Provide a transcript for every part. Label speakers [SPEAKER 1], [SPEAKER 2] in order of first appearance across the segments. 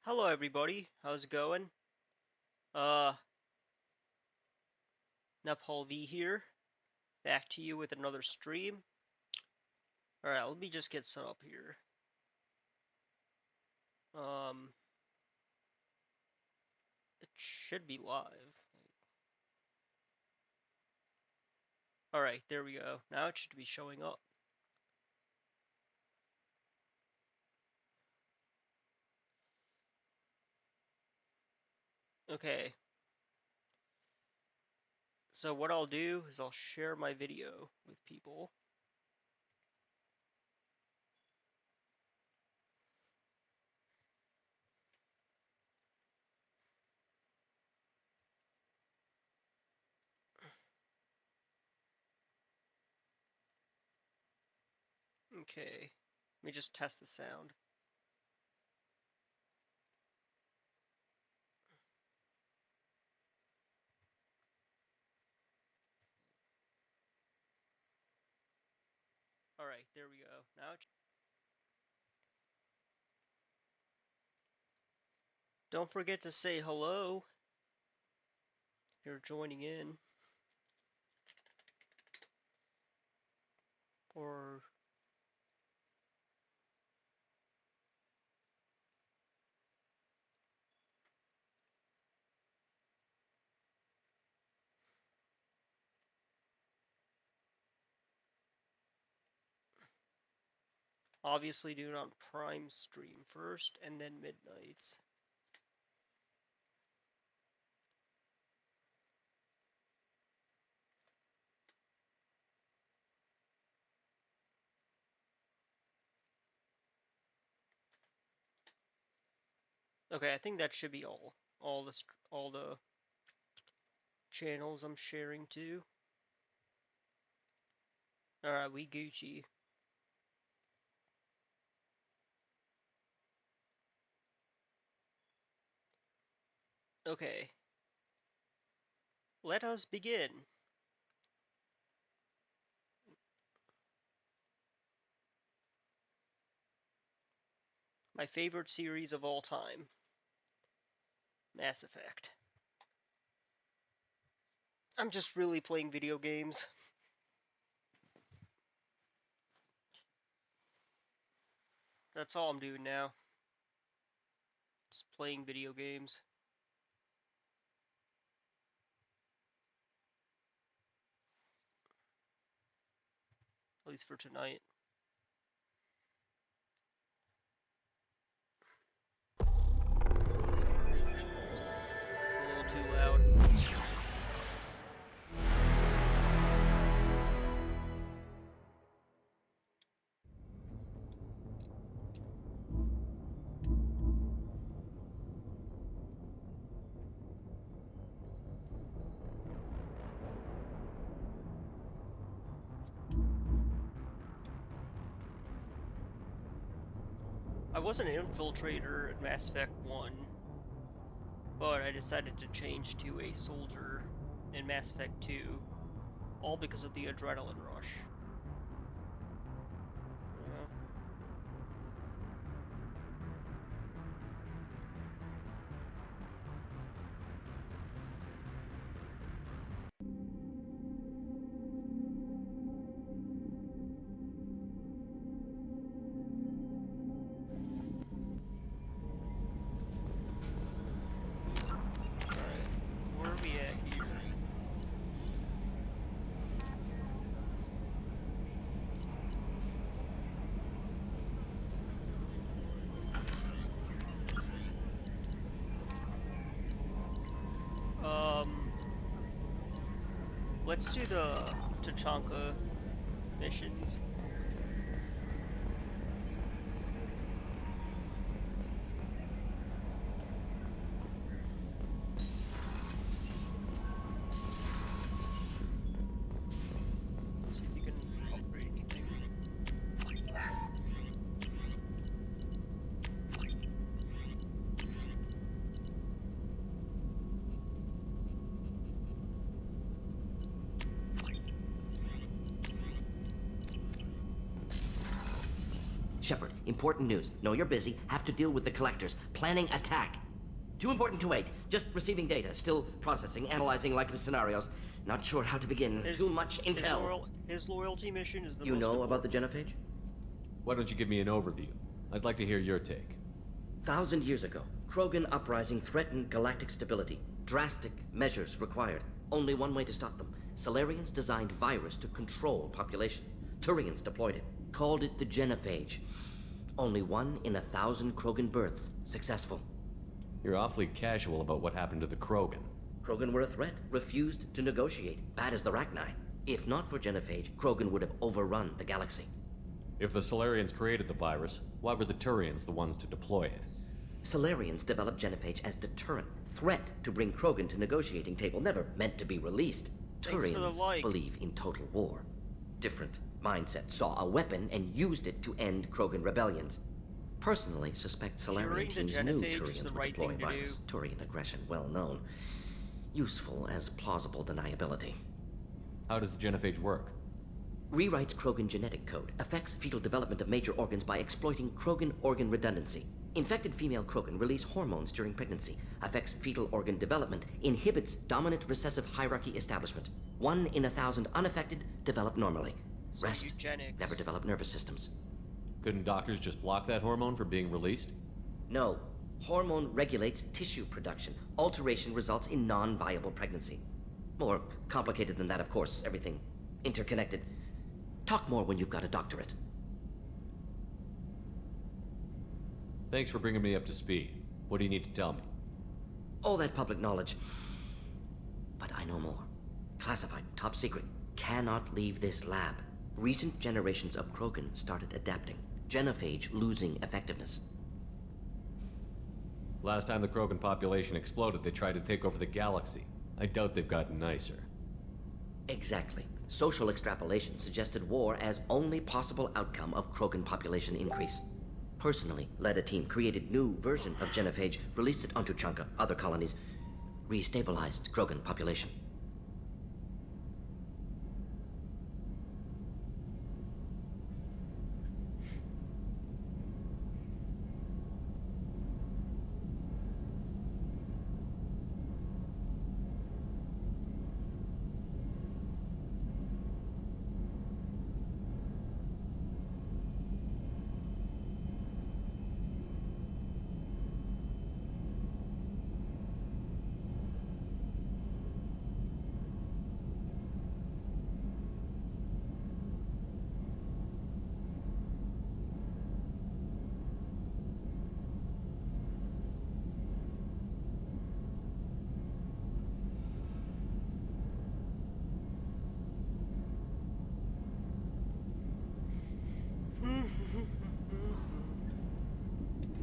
[SPEAKER 1] Hello everybody, how's it going? Uh, Nepal V here, back to you with another stream. Alright, let me just get set up here. Um, it should be live. Alright, there we go. Now it should be showing up. Okay. So what I'll do is I'll share my video with people. Okay. Let me just test the sound. Alright, there we go. Now don't forget to say hello if you're joining in. Or obviously do it on Prime stream first and then midnights. Okay, I think that should be all the channels I'm sharing to. Alright, we Gucci. Okay. Let us begin. My favorite series of all time. Mass Effect. I'm just really playing video games. That's all I'm doing now. Just playing video games. At least for tonight. It's a little too loud. I was an infiltrator in Mass Effect 1, but I decided to change to a soldier in Mass Effect 2, all because of the adrenaline rush. Where are we at here? Let's do the Tachanka missions. See if you can upgrade anything.
[SPEAKER 2] Shepard, important news. Know you're busy. Have to deal with the collectors. Planning attack. Too important to wait. Just receiving data. Still processing, analyzing likely scenarios. Not sure how to begin. Too much intel.
[SPEAKER 1] His loyalty mission is the most
[SPEAKER 2] You know
[SPEAKER 1] important.
[SPEAKER 2] about the genophage?
[SPEAKER 3] Why don't you give me an overview? I'd like to hear your take.
[SPEAKER 2] 1,000 years ago, Krogan uprising threatened galactic stability. Drastic measures required. Only one way to stop them. Solarians designed virus to control population. Turians deployed it. Called it the genophage. Only 1 in 1,000 Krogan births successful.
[SPEAKER 3] You're awfully casual about what happened to the Krogan.
[SPEAKER 2] Krogan were a threat, refused to negotiate. Bad as the Rachni. If not for genophage, Krogan would have overrun the galaxy.
[SPEAKER 3] If the Solarians created the virus, why were the Turians the ones to deploy it?
[SPEAKER 2] Solarians developed genophage as deterrent, threat to bring Krogan to negotiating table, never meant to be released. Turians believe in total war. Different mindset, saw a weapon and used it to end Krogan rebellions. Personally, suspect Solarian teams knew Turians would deploy virus. Turian aggression, well known. Useful as plausible deniability.
[SPEAKER 3] How does the genophage work?
[SPEAKER 2] Rewrites Krogan genetic code, affects fetal development of major organs by exploiting Krogan organ redundancy. Infected female Krogan release hormones during pregnancy, affects fetal organ development, inhibits dominant recessive hierarchy establishment. 1 in 1,000 unaffected develop normally.
[SPEAKER 1] So
[SPEAKER 2] Rest
[SPEAKER 1] eugenics.
[SPEAKER 2] never develop nervous systems.
[SPEAKER 3] Couldn't doctors just block that hormone from being released?
[SPEAKER 2] No. Hormone regulates tissue production. Alteration results in non-viable pregnancy. More complicated than that, of course. Everything interconnected. Talk more when you've got a doctorate.
[SPEAKER 3] Thanks for bringing me up to speed. What do you need to tell me?
[SPEAKER 2] All that public knowledge. But I know more. Classified, top secret. Cannot leave this lab. Recent generations of Krogan started adapting. Genophage losing effectiveness.
[SPEAKER 3] Last time the Krogan population exploded, they tried to take over the galaxy. I doubt they've gotten nicer.
[SPEAKER 2] Exactly. Social extrapolation suggested war as only possible outcome of Krogan population increase. Personally, led a team, created new version of genophage, released it onto Tuchanka, other colonies, restabilized Krogan population.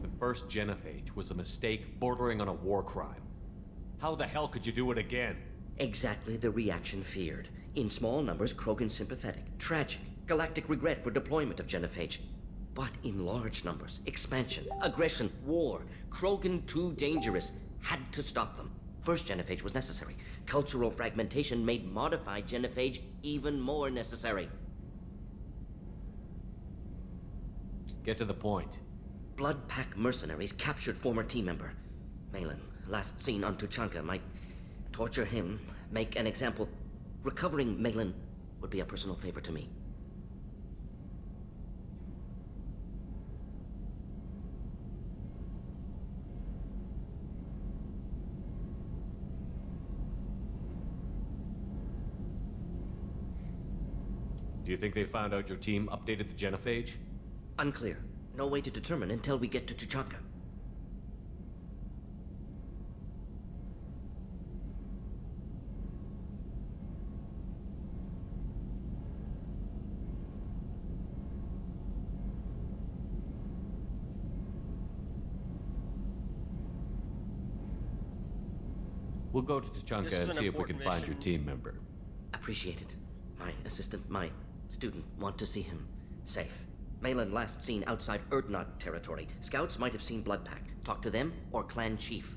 [SPEAKER 3] The first genophage was a mistake bordering on a war crime. How the hell could you do it again?
[SPEAKER 2] Exactly the reaction feared. In small numbers, Krogan sympathetic. Tragic. Galactic regret for deployment of genophage. But in large numbers, expansion, aggression, war. Krogan too dangerous. Had to stop them. First genophage was necessary. Cultural fragmentation made modified genophage even more necessary.
[SPEAKER 3] Get to the point.
[SPEAKER 2] Blood Pack mercenaries captured former team member. Malin, last seen on Tuchanka, might torture him, make an example. Recovering Malin would be a personal favor to me.
[SPEAKER 3] Do you think they found out your team updated the genophage?
[SPEAKER 2] Unclear. No way to determine until we get to Tuchanka.
[SPEAKER 3] We'll go to Tuchanka and see if we can find your team member.
[SPEAKER 2] Appreciate it. My assistant, my student, want to see him safe. Malin last seen outside Erdnot territory. Scouts might have seen Bloodpack. Talk to them or clan chief.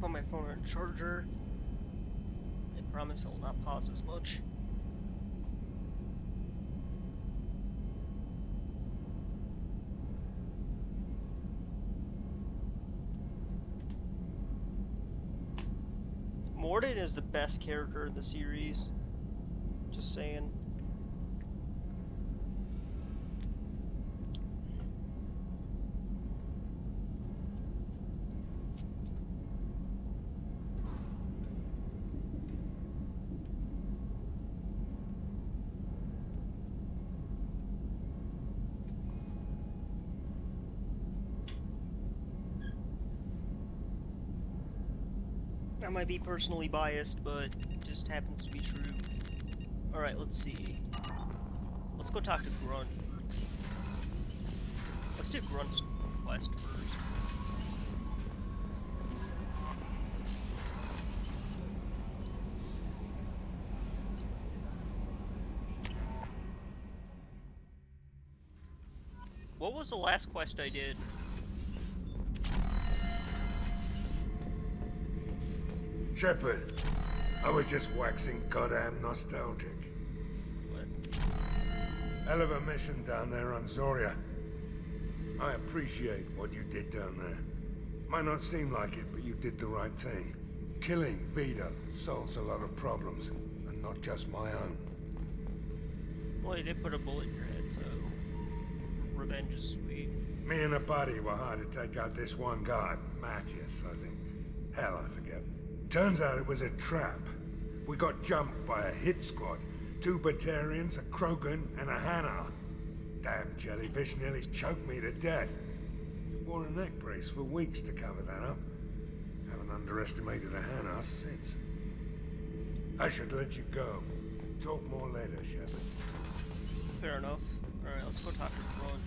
[SPEAKER 1] Put my phone on charger. I promise it will not pause as much. Mordin is the best character in the series. Just saying. I might be personally biased, but it just happens to be true. Alright, let's see. Let's go talk to Grunt. Let's do Grunt's quest first. What was the last quest I did?
[SPEAKER 4] Shepard, I was just waxing goddamn nostalgic.
[SPEAKER 1] What?
[SPEAKER 4] Hell of a mission down there on Zoria. I appreciate what you did down there. Might not seem like it, but you did the right thing. Killing Vito solves a lot of problems, and not just my own.
[SPEAKER 1] Well, you did put a bullet in your head, so revenge is sweet.
[SPEAKER 4] Me and a buddy were hard to take out this one guy, Matthias, I think. Hell, I forget. Turns out it was a trap. We got jumped by a hit squad. 2 Batarians, a Krogan, and a Hanar. Damn jellyfish nearly choked me to death. Wore a neck brace for weeks to cover that up. Haven't underestimated a Hanar since. I should let you go. Talk more later, Shepard.
[SPEAKER 1] Fair enough. Alright, let's go talk to Grunt.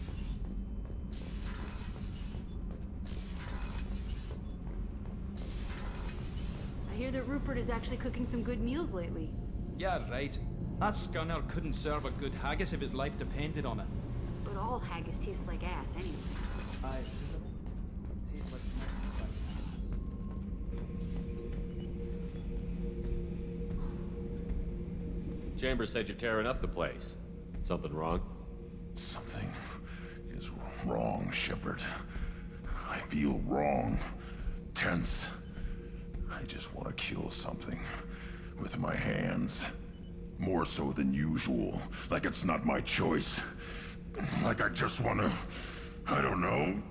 [SPEAKER 5] I hear that Rupert is actually cooking some good meals lately.
[SPEAKER 6] Yeah, right. That scunner couldn't serve a good haggis if his life depended on it.
[SPEAKER 5] But all haggis tastes like ass anyway.
[SPEAKER 3] Chambers said you're tearing up the place. Something wrong?
[SPEAKER 7] Something is wrong, Shepard. I feel wrong. Tense. I just want to kill something. With my hands. More so than usual. Like it's not my choice. Like I just want to... I don't know.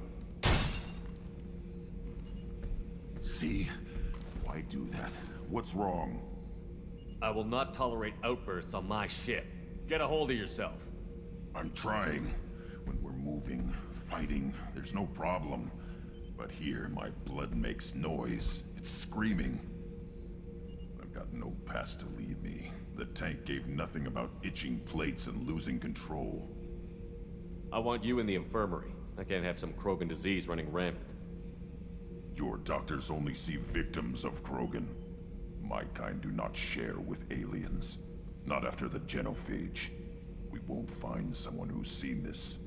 [SPEAKER 7] See? Why do that? What's wrong?
[SPEAKER 3] I will not tolerate outbursts on my ship. Get a hold of yourself.
[SPEAKER 7] I'm trying. When we're moving, fighting, there's no problem. But here, my blood makes noise. It's screaming. I've got no past to lead me. The tank gave nothing about itching plates and losing control.
[SPEAKER 3] I want you in the infirmary. I can't have some Krogan disease running rampant.
[SPEAKER 7] Your doctors only see victims of Krogan. My kind do not share with aliens. Not after the genophage. We won't find someone who's seen this.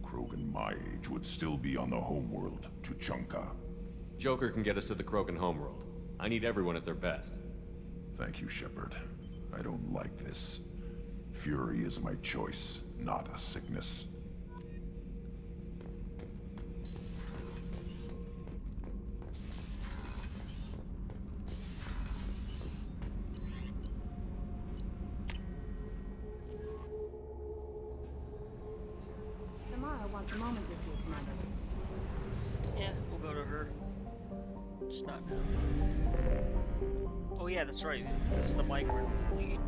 [SPEAKER 7] Krogan my age would still be on the homeworld, Tuchanka.
[SPEAKER 3] Joker can get us to the Krogan homeworld. I need everyone at their best.
[SPEAKER 7] Thank you, Shepard. I don't like this. Fury is my choice, not a sickness.
[SPEAKER 5] Samara wants a moment with you, Commander.
[SPEAKER 1] Yeah, we'll go to her. Just not now. Oh yeah, that's right. This is the migrant fleet.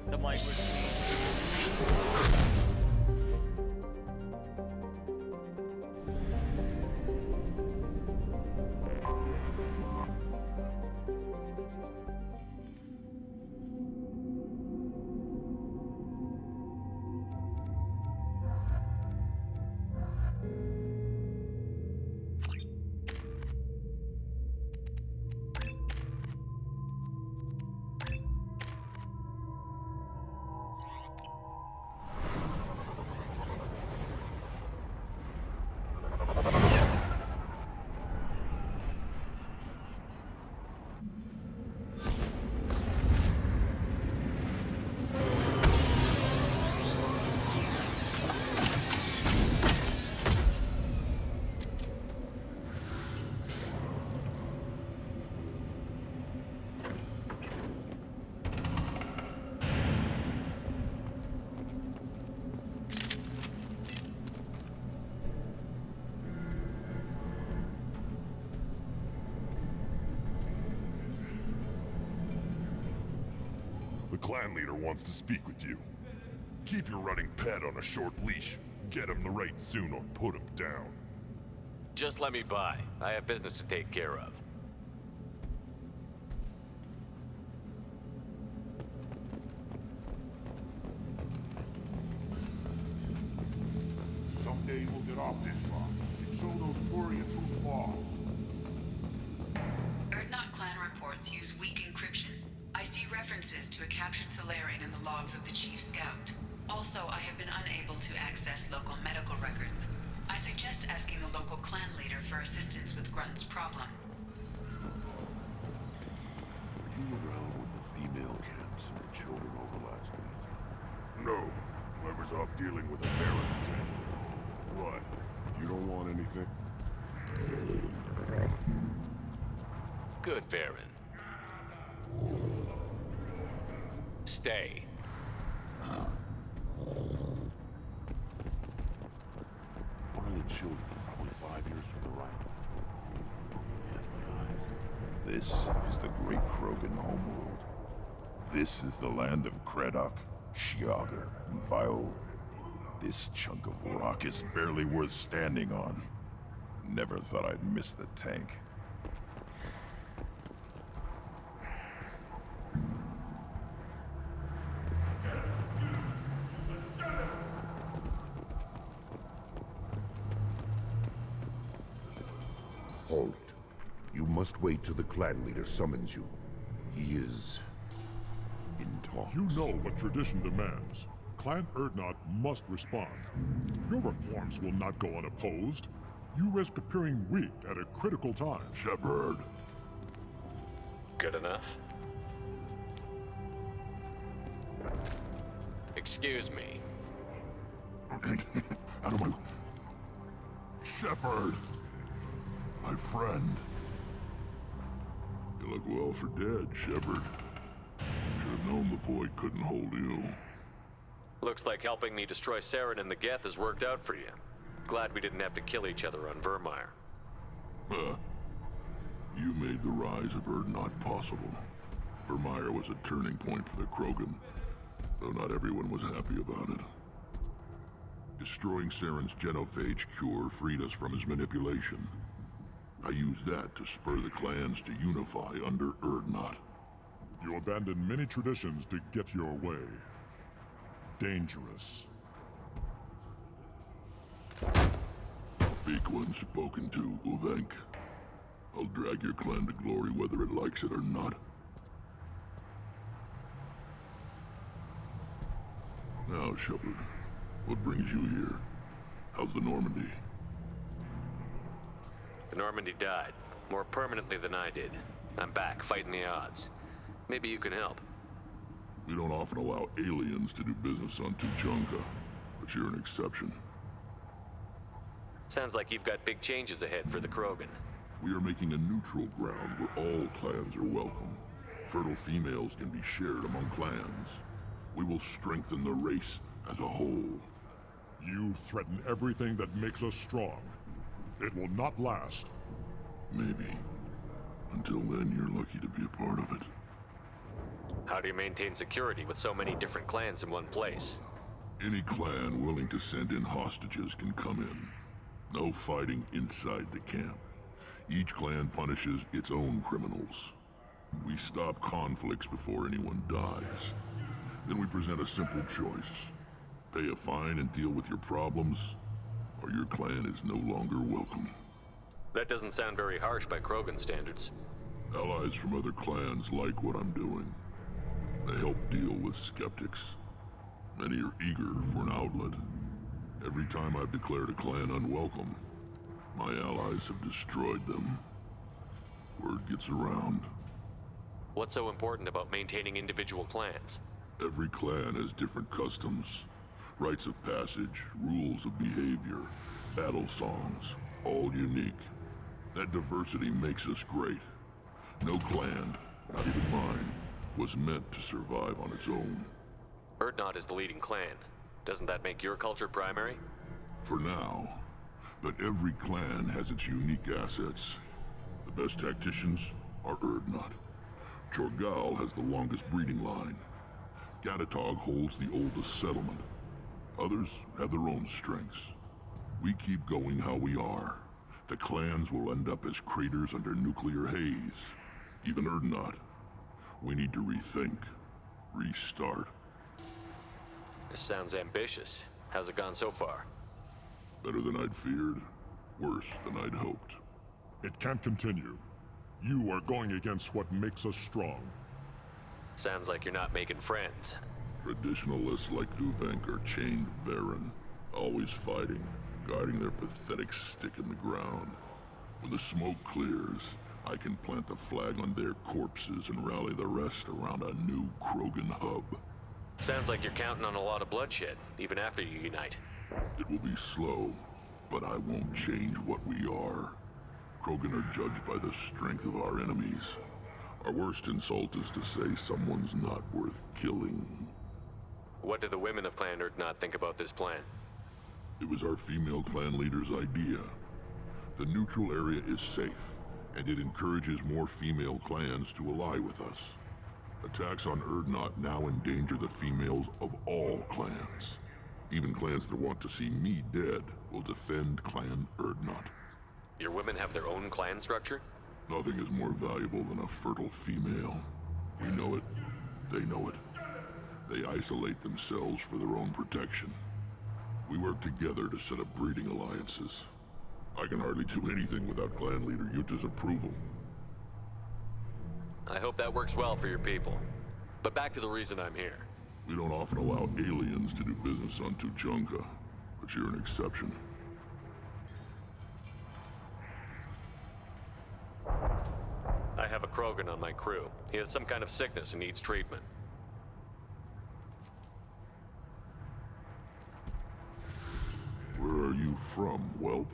[SPEAKER 1] The migrant fleet.
[SPEAKER 7] clan leader wants to speak with you. Keep your running pet on a short leash. Get him the right soon or put him down.
[SPEAKER 3] Just let me by. I have business to take care of.
[SPEAKER 7] Someday we'll get off this rock and show those Turians who's boss.
[SPEAKER 8] Erdnot clan reports use weak encryption. I see references to a captured Solarian in the logs of the Chief Scout. Also, I have been unable to access local medical records. I suggest asking the local clan leader for assistance with Grunt's problem.
[SPEAKER 7] Were you around when the female camps and the children over last week? No. I was off dealing with a Baron. What? You don't want anything?
[SPEAKER 3] Good, Varen. Stay.
[SPEAKER 7] One of the children, probably 5 years from the right. Yeah, my eyes. This is the great Krogan homeworld. This is the land of Kredok, Shiagar, and Viol. This chunk of rock is barely worth standing on. Never thought I'd miss the tank.
[SPEAKER 9] Halt. You must wait till the clan leader summons you. He is in talks.
[SPEAKER 10] You know what tradition demands. Clan Erdnot must respond. Your reforms will not go unopposed. You risk appearing weak at a critical time.
[SPEAKER 7] Shepard.
[SPEAKER 3] Good enough. Excuse me.
[SPEAKER 7] Out of my... Shepard! My friend. You look well for dead, Shepard. Should have known the Void couldn't hold you.
[SPEAKER 3] Looks like helping me destroy Saren and the Geth has worked out for you. Glad we didn't have to kill each other on Vermeer.
[SPEAKER 7] You made the rise of Erdnot possible. Vermeer was a turning point for the Krogan, though not everyone was happy about it. Destroying Saren's genophage cure freed us from his manipulation. I used that to spur the clans to unify under Erdnot.
[SPEAKER 10] You abandoned many traditions to get your way. Dangerous.
[SPEAKER 7] Big one spoken to, Uvenk. I'll drag your clan to glory whether it likes it or not. Now, Shepard, what brings you here? How's the Normandy?
[SPEAKER 3] The Normandy died, more permanently than I did. I'm back, fighting the odds. Maybe you can help.
[SPEAKER 7] We don't often allow aliens to do business on Tuchanka, but you're an exception.
[SPEAKER 3] Sounds like you've got big changes ahead for the Krogan.
[SPEAKER 7] We are making a neutral ground where all clans are welcome. Fertile females can be shared among clans. We will strengthen the race as a whole.
[SPEAKER 10] You threaten everything that makes us strong. It will not last.
[SPEAKER 7] Maybe. Until then, you're lucky to be a part of it.
[SPEAKER 3] How do you maintain security with so many different clans in one place?
[SPEAKER 7] Any clan willing to send in hostages can come in. No fighting inside the camp. Each clan punishes its own criminals. We stop conflicts before anyone dies. Then we present a simple choice. Pay a fine and deal with your problems, or your clan is no longer welcome.
[SPEAKER 3] That doesn't sound very harsh by Krogan standards.
[SPEAKER 7] Allies from other clans like what I'm doing. They help deal with skeptics. Many are eager for an outlet. Every time I've declared a clan unwelcome, my allies have destroyed them. Word gets around.
[SPEAKER 3] What's so important about maintaining individual clans?
[SPEAKER 7] Every clan has different customs, rites of passage, rules of behavior, battle songs, all unique. That diversity makes us great. No clan, not even mine, was meant to survive on its own.
[SPEAKER 3] Erdnot is the leading clan. Doesn't that make your culture primary?
[SPEAKER 7] For now. But every clan has its unique assets. The best tacticians are Erdnot. Chorgal has the longest breeding line. Gatatog holds the oldest settlement. Others have their own strengths. We keep going how we are. The clans will end up as craters under nuclear haze. Even Erdnot. We need to rethink. Restart.
[SPEAKER 3] This sounds ambitious. How's it gone so far?
[SPEAKER 7] Better than I'd feared. Worse than I'd hoped.
[SPEAKER 10] It can't continue. You are going against what makes us strong.
[SPEAKER 3] Sounds like you're not making friends.
[SPEAKER 7] Traditionalists like Uvenk are chained Varen, always fighting, guarding their pathetic stick in the ground. When the smoke clears, I can plant the flag on their corpses and rally the rest around a new Krogan hub.
[SPEAKER 3] Sounds like you're counting on a lot of bloodshed, even after you unite.
[SPEAKER 7] It will be slow, but I won't change what we are. Krogan are judged by the strength of our enemies. Our worst insult is to say someone's not worth killing.
[SPEAKER 3] What do the women of Clan Erdnot think about this plan?
[SPEAKER 7] It was our female clan leader's idea. The neutral area is safe, and it encourages more female clans to ally with us. Attacks on Erdnot now endanger the females of all clans. Even clans that want to see me dead will defend Clan Erdnot.
[SPEAKER 3] Your women have their own clan structure?
[SPEAKER 7] Nothing is more valuable than a fertile female. We know it. They know it. They isolate themselves for their own protection. We work together to set up breeding alliances. I can hardly do anything without clan leader Yuta's approval.
[SPEAKER 3] I hope that works well for your people. But back to the reason I'm here.
[SPEAKER 7] We don't often allow aliens to do business on Tuchanka, but you're an exception.
[SPEAKER 3] I have a Krogan on my crew. He has some kind of sickness and needs treatment.
[SPEAKER 7] Where are you from, whelp?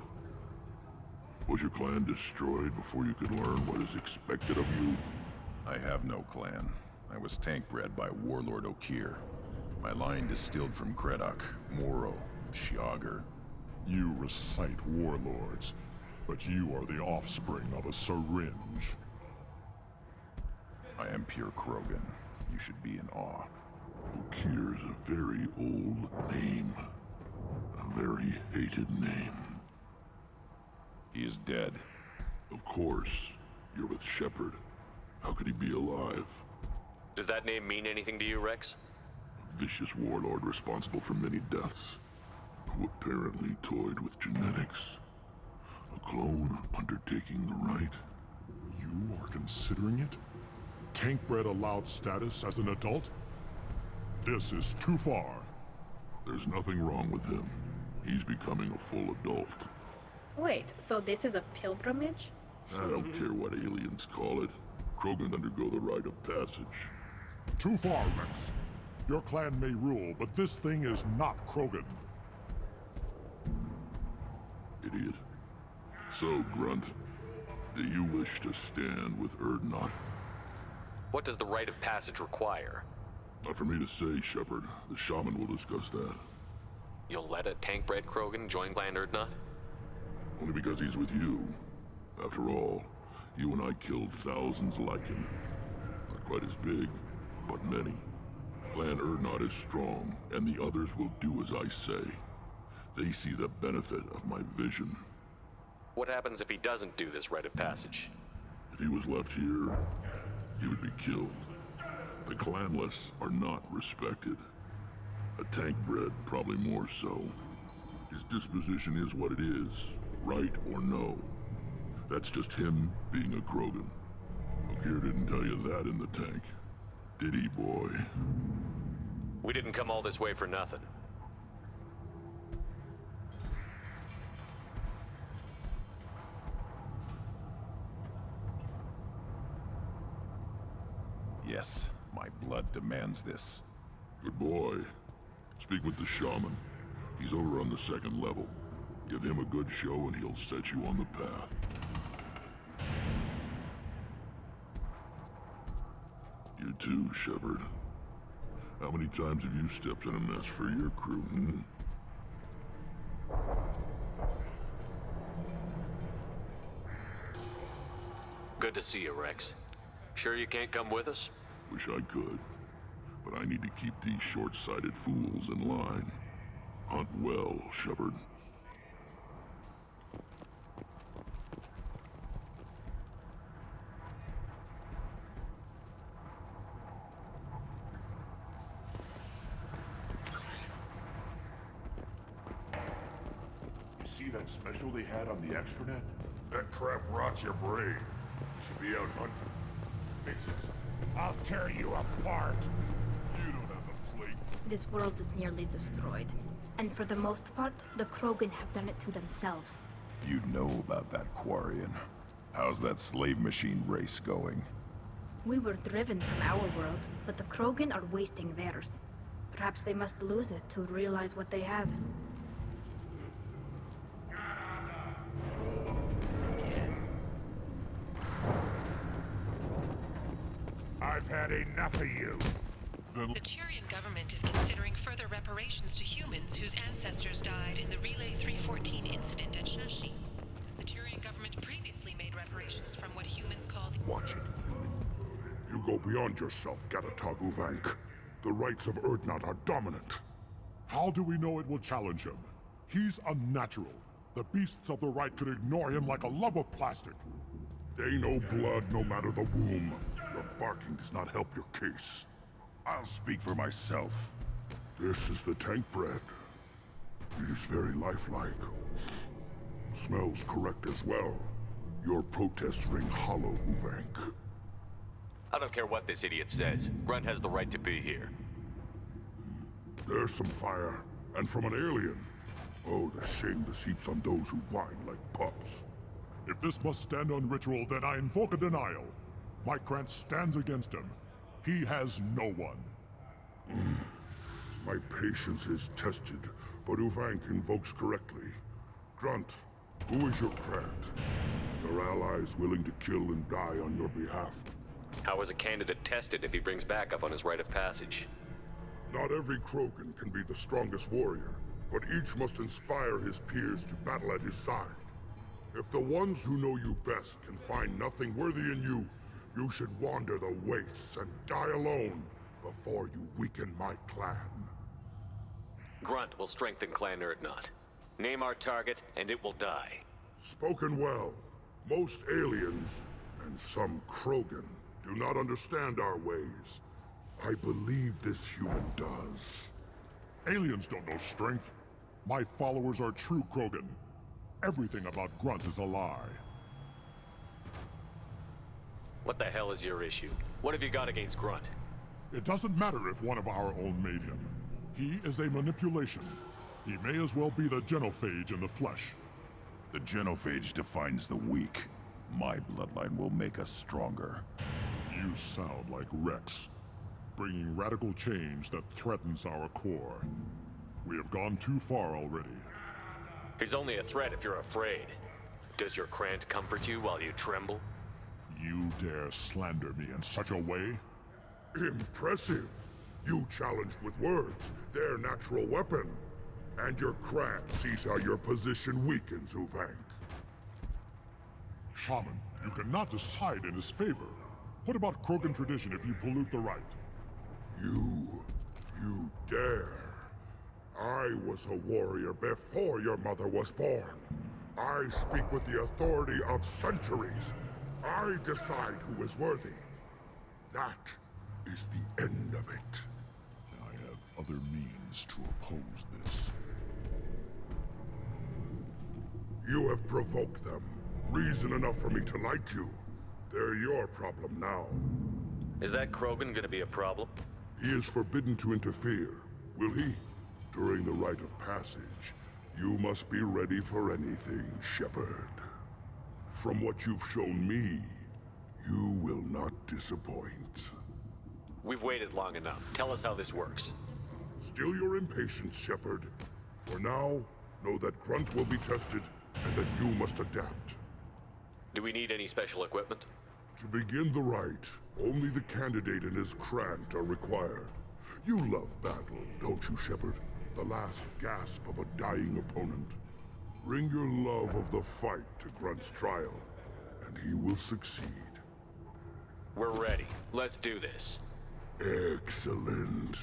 [SPEAKER 7] Was your clan destroyed before you could learn what is expected of you?
[SPEAKER 11] I have no clan. I was tank bred by Warlord Okir. My line distilled from Kredok, Moro, Shiagar.
[SPEAKER 10] You recite warlords, but you are the offspring of a syringe.
[SPEAKER 11] I am pure Krogan. You should be in awe.
[SPEAKER 7] Okir's a very old name. A very hated name.
[SPEAKER 11] He is dead.
[SPEAKER 7] Of course. You're with Shepard. How could he be alive?
[SPEAKER 3] Does that name mean anything to you, Rex?
[SPEAKER 7] A vicious warlord responsible for many deaths, who apparently toyed with genetics. A clone undertaking the right.
[SPEAKER 10] You are considering it? Tank-bred allowed status as an adult? This is too far.
[SPEAKER 7] There's nothing wrong with him. He's becoming a full adult.
[SPEAKER 12] Wait, so this is a pilgrimage?
[SPEAKER 7] I don't care what aliens call it. Krogan undergo the rite of passage.
[SPEAKER 10] Too far, Rex. Your clan may rule, but this thing is not Krogan.
[SPEAKER 7] Idiot. So, Grunt, do you wish to stand with Erdnot?
[SPEAKER 3] What does the rite of passage require?
[SPEAKER 7] Not for me to say, Shepard. The shaman will discuss that.
[SPEAKER 3] You'll let a tank-bred Krogan join Clan Erdnot?
[SPEAKER 7] Only because he's with you. After all, you and I killed thousands like him. Not quite as big, but many. Clan Erdnot is strong, and the others will do as I say. They see the benefit of my vision.
[SPEAKER 3] What happens if he doesn't do this rite of passage?
[SPEAKER 7] If he was left here, he would be killed. The clanless are not respected. A tank-bred probably more so. His disposition is what it is, right or no. That's just him being a Krogan. Okir didn't tell you that in the tank. Did he, boy?
[SPEAKER 3] We didn't come all this way for nothing.
[SPEAKER 11] Yes, my blood demands this.
[SPEAKER 7] Good boy. Speak with the shaman. He's over on the second level. Give him a good show and he'll set you on the path. You too, Shepard. How many times have you stepped in a mess for your crew, hmm?
[SPEAKER 3] Good to see you, Rex. Sure you can't come with us?
[SPEAKER 7] Wish I could, but I need to keep these short-sighted fools in line. Hunt well, Shepard.
[SPEAKER 10] See that special they had on the extranet? That crap rots your brain. You should be out hunting. Fixes. I'll tear you apart. You don't have a plate.
[SPEAKER 12] This world is nearly destroyed. And for the most part, the Krogan have done it to themselves.
[SPEAKER 11] You know about that Quarian. How's that slave machine race going?
[SPEAKER 12] We were driven from our world, but the Krogan are wasting theirs. Perhaps they must lose it to realize what they had.
[SPEAKER 10] I've had enough of you.
[SPEAKER 8] The Turian government is considering further reparations to humans whose ancestors died in the Relay 314 incident at Shashi. The Turian government previously made reparations from what humans called...
[SPEAKER 10] Watch it. You go beyond yourself, Gatatog Uvank. The rights of Urdnot are dominant. How do we know it will challenge him? He's unnatural. The beasts of the right could ignore him like a lump of plastic. They know blood no matter the womb. Your barking does not help your case. I'll speak for myself. This is the tank bread. It is very lifelike. Smells correct as well. Your protests ring hollow, Uvank.
[SPEAKER 3] I don't care what this idiot says. Grunt has the right to be here.
[SPEAKER 10] There's some fire, and from an alien. Oh, the shame this heaps on those who whine like pups. If this must stand on ritual, then I invoke a denial. My Krant stands against him. He has no one. My patience is tested, but Uvank invokes correctly. Grunt, who is your Krant? Your allies willing to kill and die on your behalf?
[SPEAKER 3] How is a candidate tested if he brings backup on his rite of passage?
[SPEAKER 10] Not every Krogan can be the strongest warrior, but each must inspire his peers to battle at his side. If the ones who know you best can find nothing worthy in you, you should wander the wastes and die alone before you weaken my clan.
[SPEAKER 3] Grunt will strengthen Clan Urdnot. Name our target, and it will die.
[SPEAKER 10] Spoken well. Most aliens, and some Krogan, do not understand our ways. I believe this human does. Aliens don't know strength. My followers are true Krogan. Everything about Grunt is a lie.
[SPEAKER 3] What the hell is your issue? What have you got against Grunt?
[SPEAKER 10] It doesn't matter if one of our own made him. He is a manipulation. He may as well be the genophage in the flesh.
[SPEAKER 11] The genophage defines the weak. My bloodline will make us stronger.
[SPEAKER 10] You sound like Rex, bringing radical change that threatens our core. We have gone too far already.
[SPEAKER 3] He's only a threat if you're afraid. Does your Krant comfort you while you tremble?
[SPEAKER 10] You dare slander me in such a way? Impressive! You challenged with words, their natural weapon. And your Krant sees how your position weakens, Uvank. Shaman, you cannot decide in his favor. What about Krogan tradition if you pollute the rite? You dare. I was a warrior before your mother was born. I speak with the authority of centuries. I decide who is worthy. That is the end of it. I have other means to oppose this. You have provoked them. Reason enough for me to like you. They're your problem now.
[SPEAKER 3] Is that Krogan gonna be a problem?
[SPEAKER 10] He is forbidden to interfere. Will he? During the rite of passage, you must be ready for anything, Shepard. From what you've shown me, you will not disappoint.
[SPEAKER 3] We've waited long enough. Tell us how this works.
[SPEAKER 10] Still your impatience, Shepard. For now, know that Grunt will be tested, and that you must adapt.
[SPEAKER 3] Do we need any special equipment?
[SPEAKER 10] To begin the rite, only the candidate and his Krant are required. You love battle, don't you, Shepard? The last gasp of a dying opponent. Bring your love of the fight to Grunt's trial, and he will succeed.
[SPEAKER 3] We're ready. Let's do this.
[SPEAKER 10] Excellent.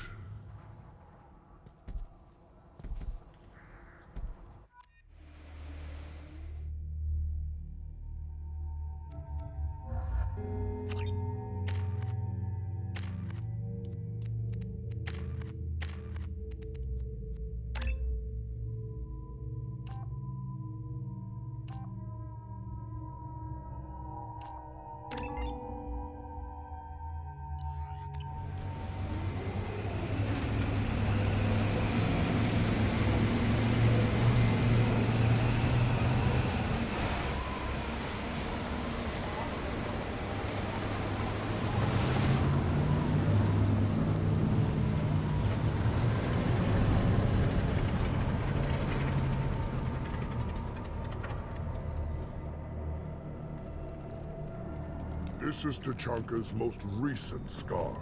[SPEAKER 10] This is Tachanka's most recent scar.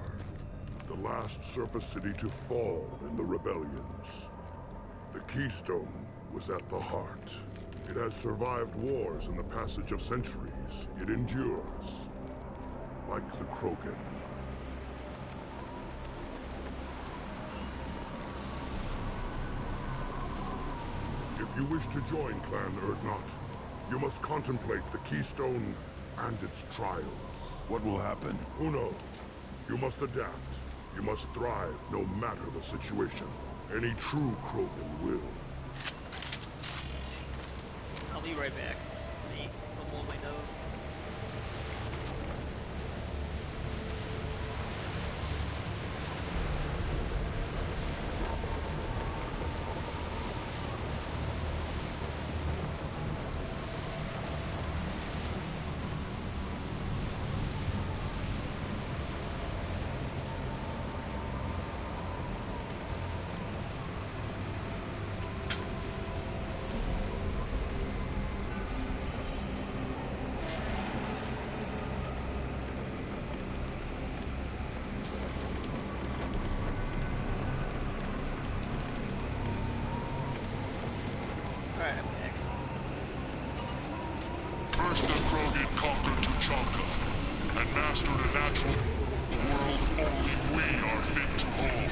[SPEAKER 10] The last surface city to fall in the rebellions. The Keystone was at the heart. It has survived wars and the passage of centuries. It endures. Like the Krogan. If you wish to join Clan Urdnot, you must contemplate the Keystone and its trials.
[SPEAKER 7] What will happen?
[SPEAKER 10] Who knows? You must adapt. You must thrive no matter the situation. Any true Krogan will.
[SPEAKER 1] I'll be right back. I'll blow my nose. Alright, I'm back.
[SPEAKER 10] First the Krogan conquered Tachanka and mastered a natural world only we are fit to hold.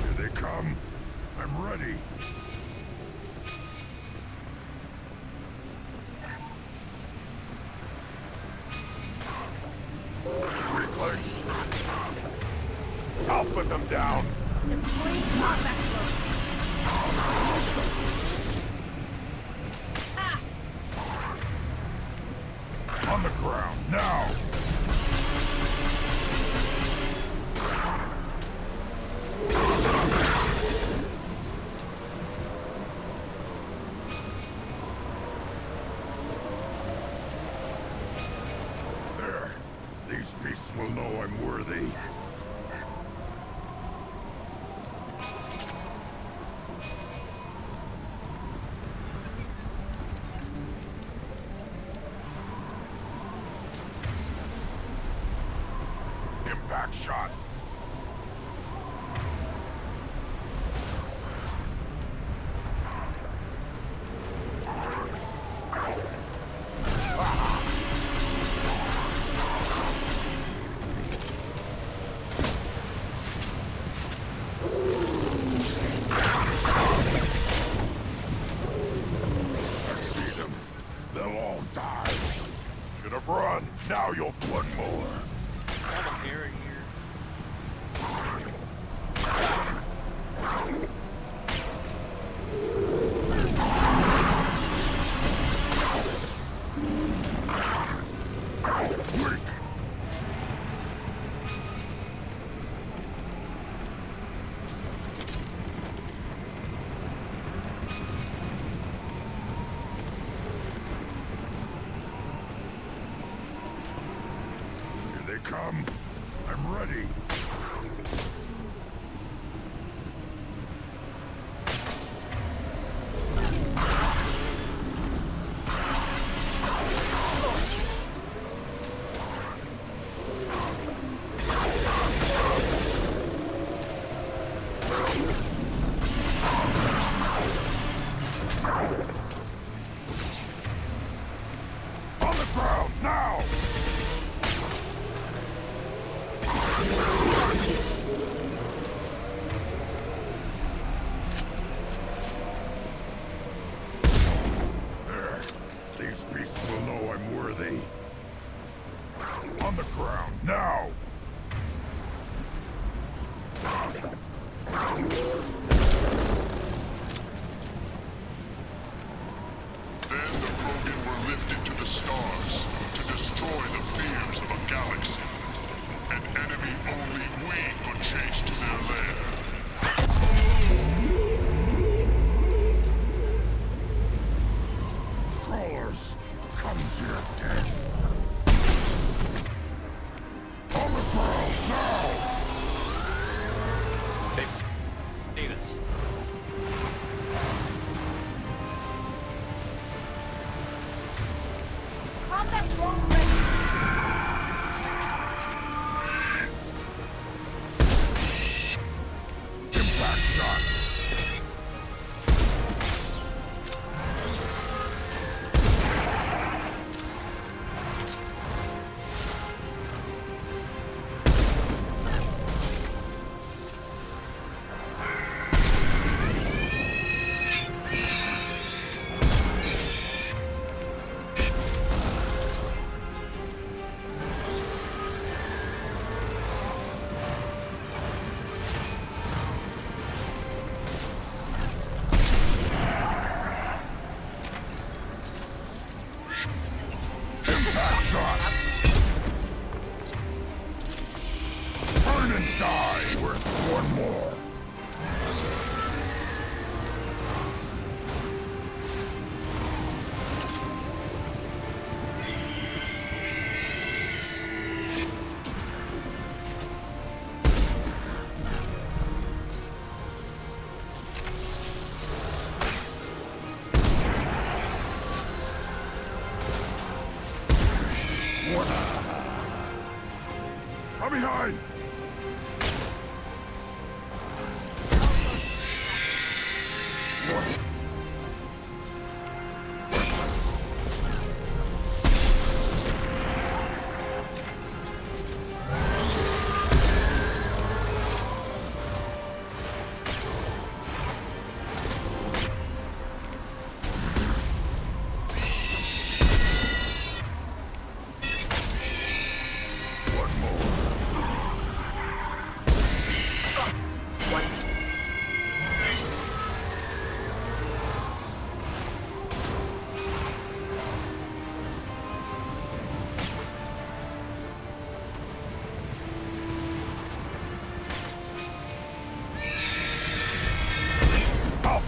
[SPEAKER 10] Here they come. I'm ready. I'll put them down. On the ground, now! There. These beasts will know I'm worthy. Impact shot. Run! Now you'll flood more!
[SPEAKER 1] I'm a bear in here.
[SPEAKER 10] Come. I'm ready. Come behind!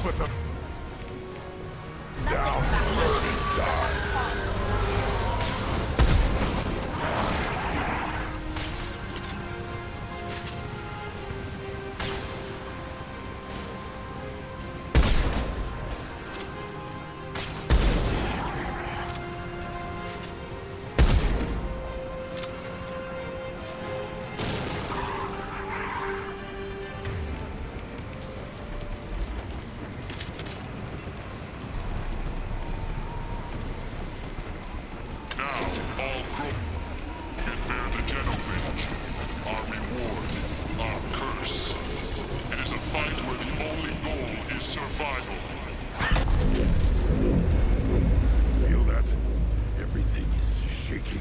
[SPEAKER 10] Put them down, burn and die. Feel that? Everything is shaking.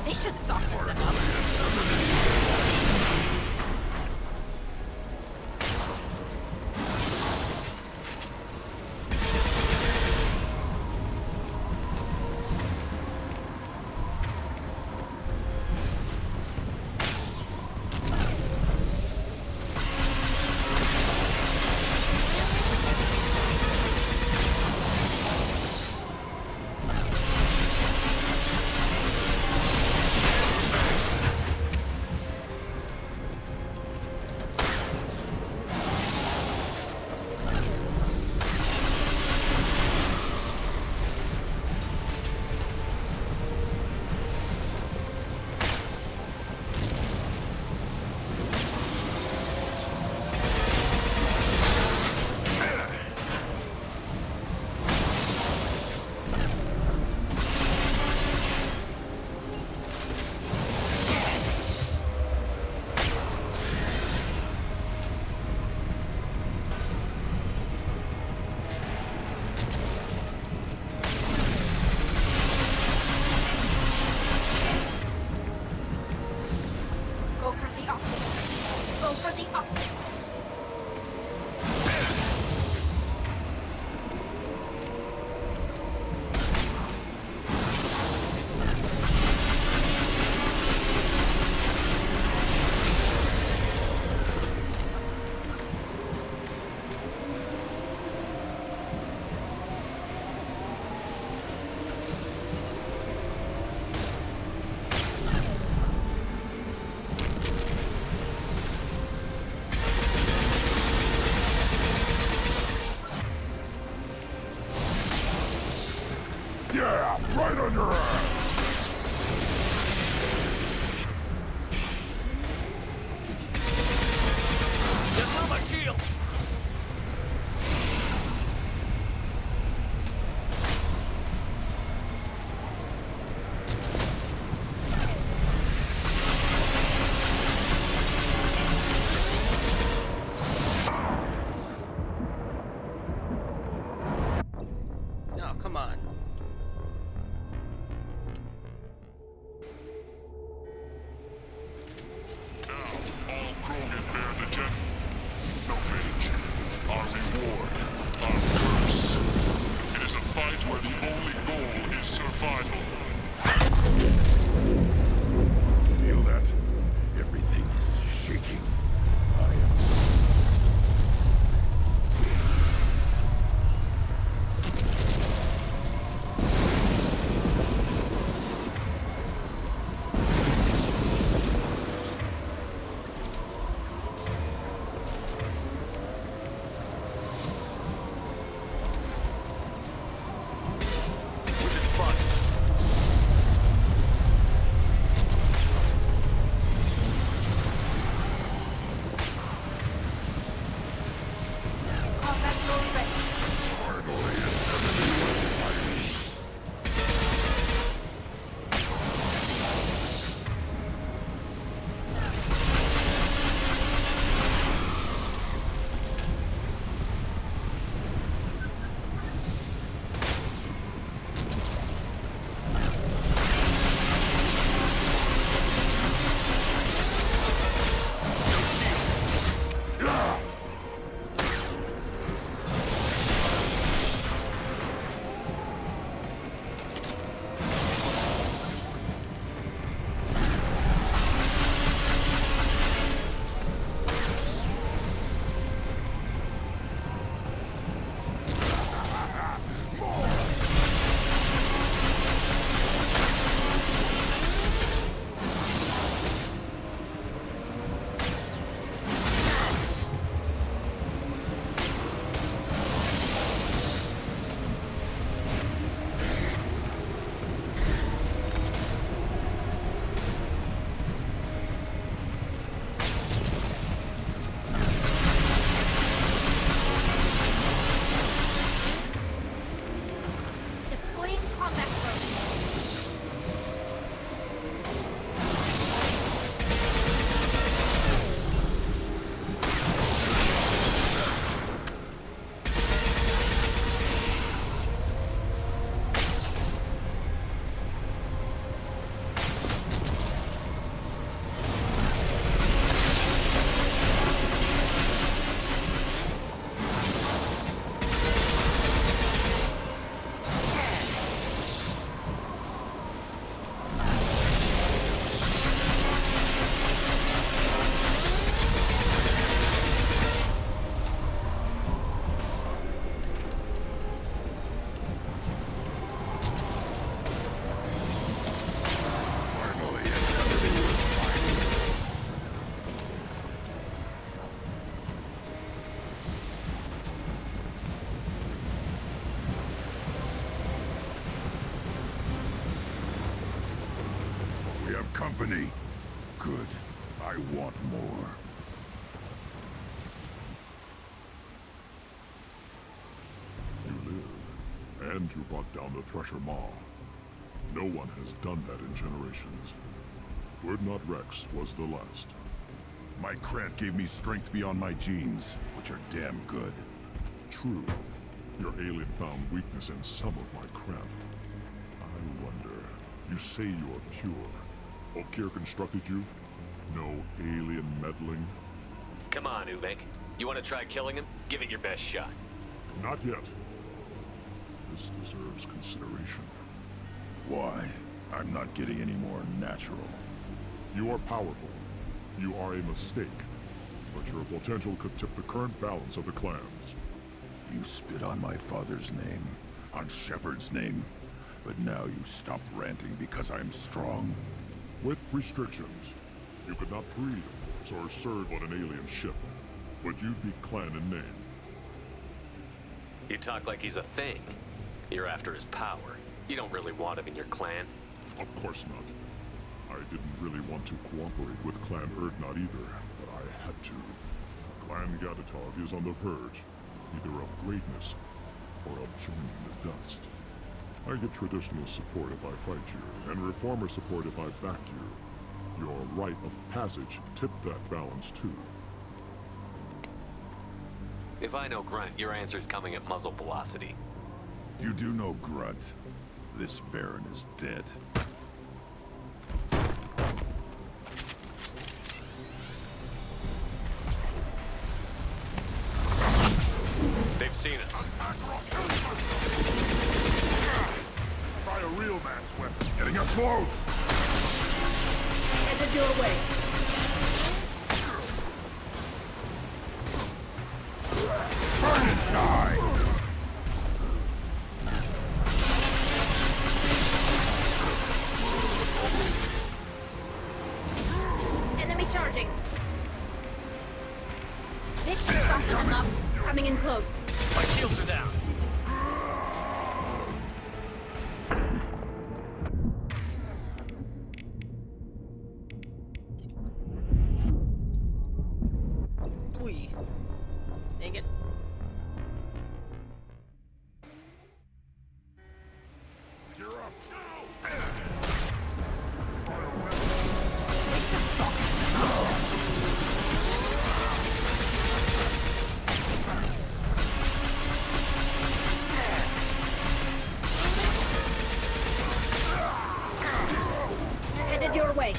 [SPEAKER 5] They should soften them up.
[SPEAKER 10] right on your ass!
[SPEAKER 1] Get through my shield! Oh, come on.
[SPEAKER 10] No fate, our reward, our curse. It is a fight where the only goal is survival.
[SPEAKER 7] Feel that? Everything is shaking. I am... Company. Good. I want more.
[SPEAKER 10] You live, and you brought down the Thresher Maw. No one has done that in generations. Urdnot Rex was the last.
[SPEAKER 7] My Krant gave me strength beyond my genes, which are damn good.
[SPEAKER 10] True. Your alien found weakness in some of my Krant. I wonder, you say you're pure. Okir constructed you? No alien meddling?
[SPEAKER 3] Come on, Uvek. You want to try killing him? Give it your best shot.
[SPEAKER 10] Not yet. This deserves consideration.
[SPEAKER 7] Why? I'm not getting any more natural.
[SPEAKER 10] You are powerful. You are a mistake. But your potential could tip the current balance of the clans.
[SPEAKER 7] You spit on my father's name, on Shepard's name, but now you stop ranting because I'm strong?
[SPEAKER 10] With restrictions. You could not breed, of course, or serve on an alien ship. But you'd be clan in name.
[SPEAKER 3] You talk like he's a thing. You're after his power. You don't really want him in your clan?
[SPEAKER 10] Of course not. I didn't really want to cooperate with Clan Urdnot either, but I had to. Clan Gatatog is on the verge, either of greatness or of joining the dust. I get traditional support if I fight you, and reformer support if I back you. Your rite of passage tipped that balance too.
[SPEAKER 3] If I know Grunt, your answer's coming at muzzle velocity.
[SPEAKER 11] You do know Grunt. This Varen is dead.
[SPEAKER 3] They've seen us.
[SPEAKER 10] Try a real man's weapon. Getting us close!
[SPEAKER 12] Headed your way.
[SPEAKER 10] Burn and die!
[SPEAKER 12] Enemy charging. This should stop them up. Coming in close.
[SPEAKER 6] My shields are down.
[SPEAKER 1] Wee. Dang it.
[SPEAKER 10] You're up.
[SPEAKER 12] Headed your way.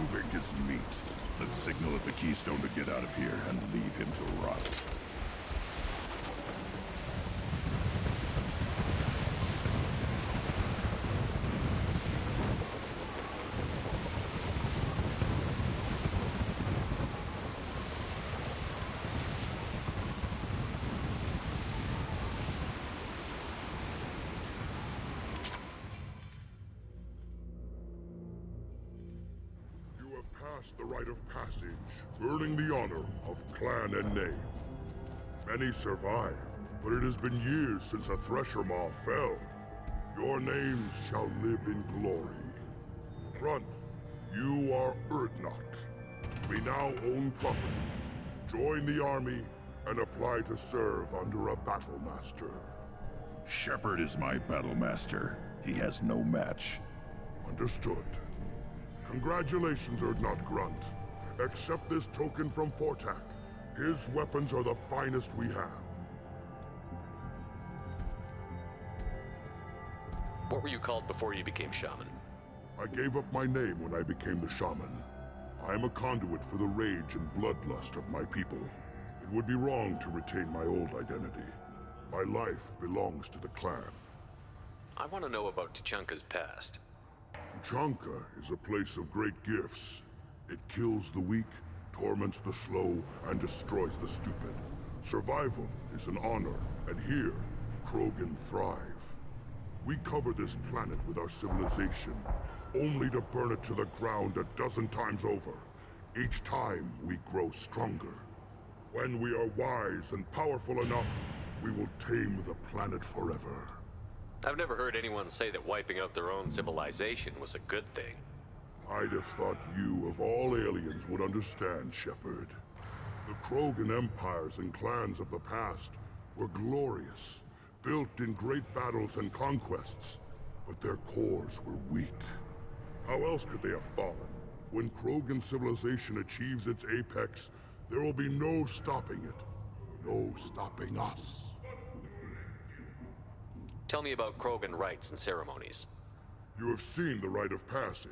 [SPEAKER 11] Uvik is meat. Let's signal at the Keystone to get out of here and leave him to rot.
[SPEAKER 10] The rite of passage, earning the honor of clan and name. Many survive, but it has been years since a Thresher Maw fell. Your names shall live in glory. Grunt, you are Urdnot. We now own property. Join the army and apply to serve under a battle master.
[SPEAKER 11] Shepard is my battle master. He has no match.
[SPEAKER 10] Understood. Congratulations, Urdnot Grunt. Accept this token from Fortak. His weapons are the finest we have.
[SPEAKER 3] What were you called before you became shaman?
[SPEAKER 10] I gave up my name when I became the shaman. I am a conduit for the rage and bloodlust of my people. It would be wrong to retain my old identity. My life belongs to the clan.
[SPEAKER 3] I want to know about Tuchanka's past.
[SPEAKER 10] Tuchanka is a place of great gifts. It kills the weak, torments the slow, and destroys the stupid. Survival is an honor, and here, Krogan thrive. We cover this planet with our civilization, only to burn it to the ground a dozen times over. Each time, we grow stronger. When we are wise and powerful enough, we will tame the planet forever.
[SPEAKER 3] I've never heard anyone say that wiping out their own civilization was a good thing.
[SPEAKER 10] I'd have thought you, of all aliens, would understand, Shepard. The Krogan empires and clans of the past were glorious, built in great battles and conquests, but their cores were weak. How else could they have fallen? When Krogan civilization achieves its apex, there will be no stopping it. No stopping us.
[SPEAKER 3] Tell me about Krogan rites and ceremonies.
[SPEAKER 10] You have seen the rite of passage.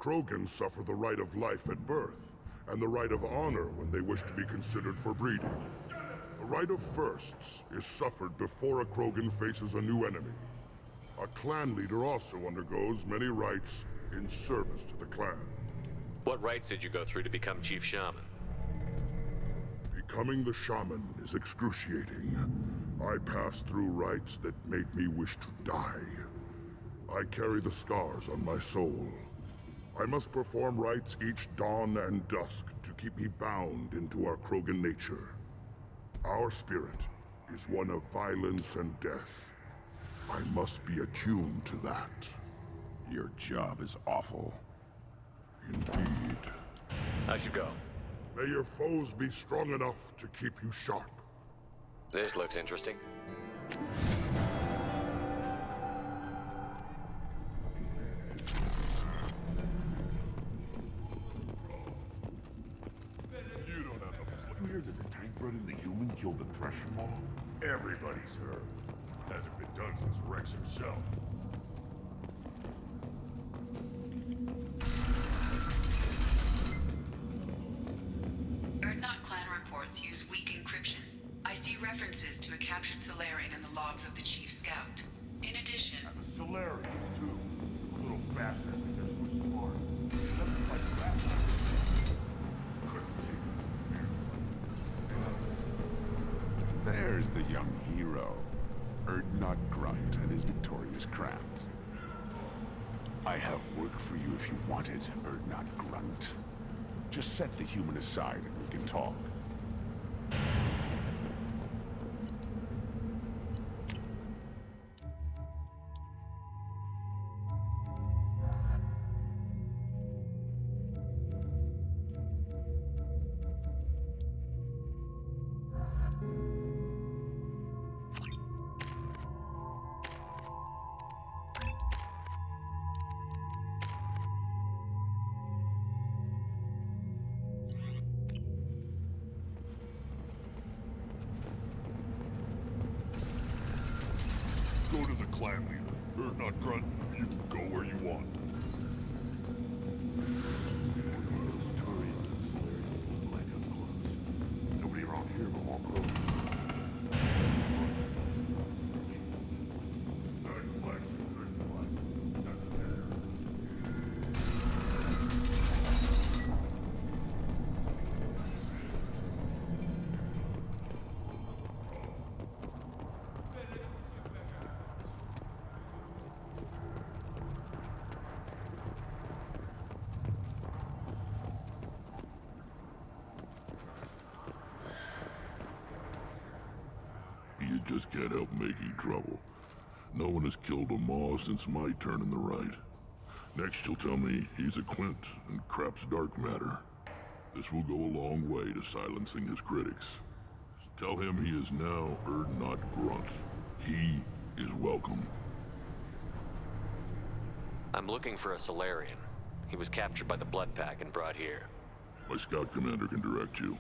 [SPEAKER 10] Krogans suffer the rite of life at birth, and the rite of honor when they wish to be considered for breeding. The rite of firsts is suffered before a Krogan faces a new enemy. A clan leader also undergoes many rites in service to the clan.
[SPEAKER 3] What rites did you go through to become Chief Shaman?
[SPEAKER 10] Becoming the shaman is excruciating. I passed through rites that made me wish to die. I carry the scars on my soul. I must perform rites each dawn and dusk to keep me bound into our Krogan nature. Our spirit is one of violence and death. I must be attuned to that.
[SPEAKER 11] Your job is awful.
[SPEAKER 10] Indeed.
[SPEAKER 3] I should go.
[SPEAKER 10] May your foes be strong enough to keep you sharp.
[SPEAKER 3] This looks interesting.
[SPEAKER 10] You don't have to... You hear that the tank bred and the human killed the Thresher Maw? Everybody's heard. Hasn't been done since Rex himself.
[SPEAKER 8] Urdnot clan reports use weak encryption. I see references to a captured Solarian in the logs of the Chief Scout. In addition...
[SPEAKER 10] And the Solarians, too. Those little bastards think they're so smart. Nothing like that.
[SPEAKER 7] There's the young hero. Urdnot Grunt and his victorious craft. I have work for you if you want it, Urdnot Grunt. Just set the human aside and we can talk.
[SPEAKER 10] Go to the clan leader. Urdnot Grunt, you can go where you want. Those Turians and Solarians look like up close. Nobody around here but more Krogan.
[SPEAKER 7] You just can't help making trouble. No one has killed a Maw since my turn in the right. Next you'll tell me he's a Quint and crap's dark matter. This will go a long way to silencing his critics. Tell him he is now Urdnot Grunt. He is welcome.
[SPEAKER 3] I'm looking for a Solarian. He was captured by the Blood Pack and brought here.
[SPEAKER 7] My scout commander can direct you.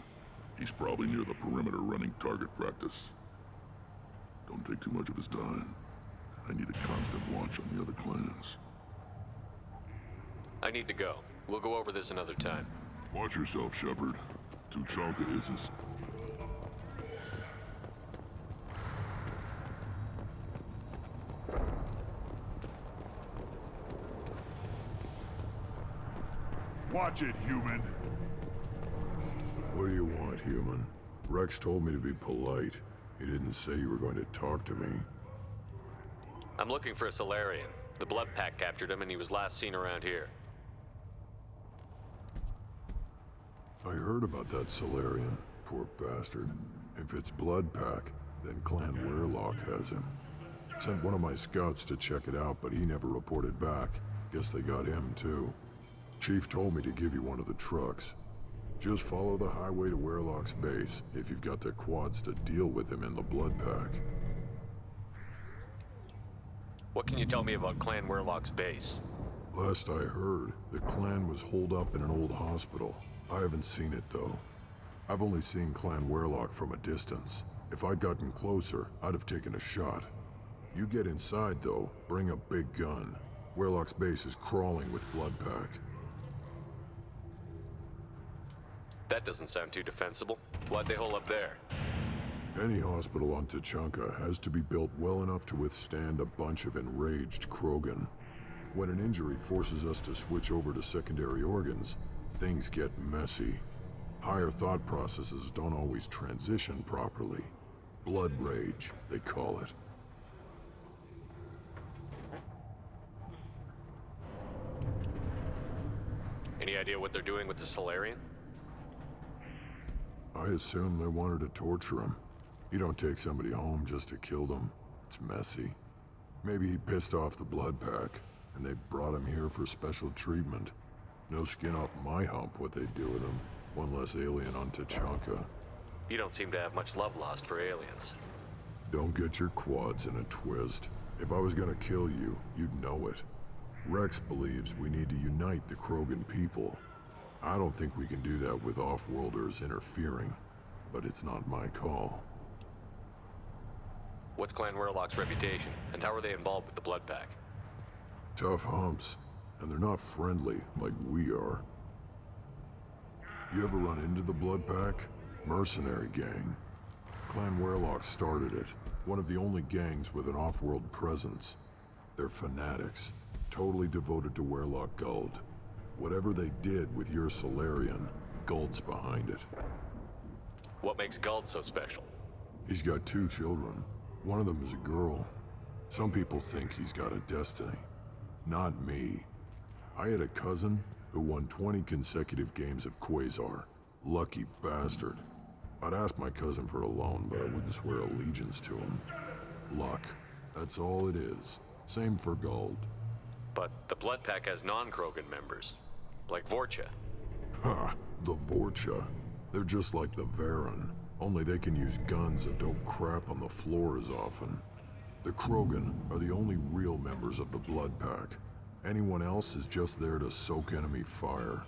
[SPEAKER 7] He's probably near the perimeter running target practice. Don't take too much of his time. I need a constant watch on the other clans.
[SPEAKER 3] I need to go. We'll go over this another time.
[SPEAKER 7] Watch yourself, Shepard. Tuchanka is his...
[SPEAKER 10] Watch it, human.
[SPEAKER 7] What do you want, human? Rex told me to be polite. He didn't say you were going to talk to me.
[SPEAKER 3] I'm looking for a Solarian. The Blood Pack captured him and he was last seen around here.
[SPEAKER 7] I heard about that Solarian. Poor bastard. If it's Blood Pack, then Clan Weirlock has him. Sent one of my scouts to check it out, but he never reported back. Guess they got him, too. Chief told me to give you one of the trucks. Just follow the highway to Weirlock's base if you've got the quads to deal with him in the Blood Pack.
[SPEAKER 3] What can you tell me about Clan Weirlock's base?
[SPEAKER 7] Last I heard, the clan was holed up in an old hospital. I haven't seen it, though. I've only seen Clan Weirlock from a distance. If I'd gotten closer, I'd have taken a shot. You get inside, though, bring a big gun. Weirlock's base is crawling with Blood Pack.
[SPEAKER 3] That doesn't sound too defensible. Why'd they hole up there?
[SPEAKER 7] Any hospital on Tuchanka has to be built well enough to withstand a bunch of enraged Krogan. When an injury forces us to switch over to secondary organs, things get messy. Higher thought processes don't always transition properly. Blood rage, they call it.
[SPEAKER 3] Any idea what they're doing with the Solarian?
[SPEAKER 7] I assume they wanted to torture him. You don't take somebody home just to kill them. It's messy. Maybe he pissed off the blood pack, and they brought him here for special treatment. No skin off my hump what they'd do with him. One less alien on Tuchanka.
[SPEAKER 3] You don't seem to have much love lost for aliens.
[SPEAKER 7] Don't get your quads in a twist. If I was gonna kill you, you'd know it. Rex believes we need to unite the Krogan people. I don't think we can do that with off-worlders interfering, but it's not my call.
[SPEAKER 3] What's Clan Warlock's reputation, and how are they involved with the Blood Pack?
[SPEAKER 7] Tough humps, and they're not friendly like we are. You ever run into the Blood Pack? Mercenary gang. Clan Warlock started it, one of the only gangs with an off-world presence. They're fanatics, totally devoted to Warlock Guld. Whatever they did with your Solarian, Guld's behind it.
[SPEAKER 3] What makes Guld so special?
[SPEAKER 7] He's got 2 children. One of them is a girl. Some people think he's got a destiny. Not me. I had a cousin who won 20 consecutive games of Quasar. Lucky bastard. I'd ask my cousin for a loan, but I wouldn't swear allegiance to him. Luck. That's all it is. Same for Guld.
[SPEAKER 3] But the Blood Pack has non-Krogan members, like Vorcha.
[SPEAKER 7] Ha! The Vorcha. They're just like the Varen, only they can use guns and don't crap on the floor as often. The Krogan are the only real members of the Blood Pack. Anyone else is just there to soak enemy fire.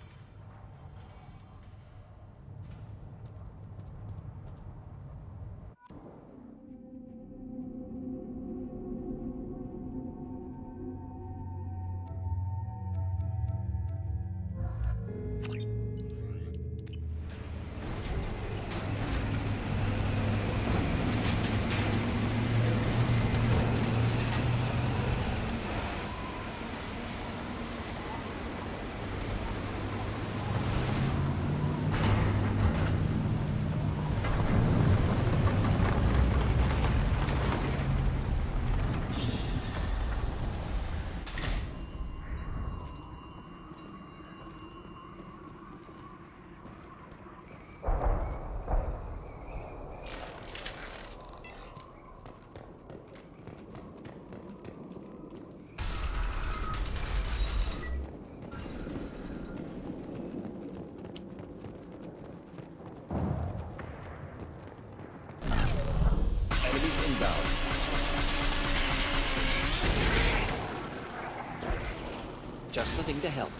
[SPEAKER 2] Just the thing to help.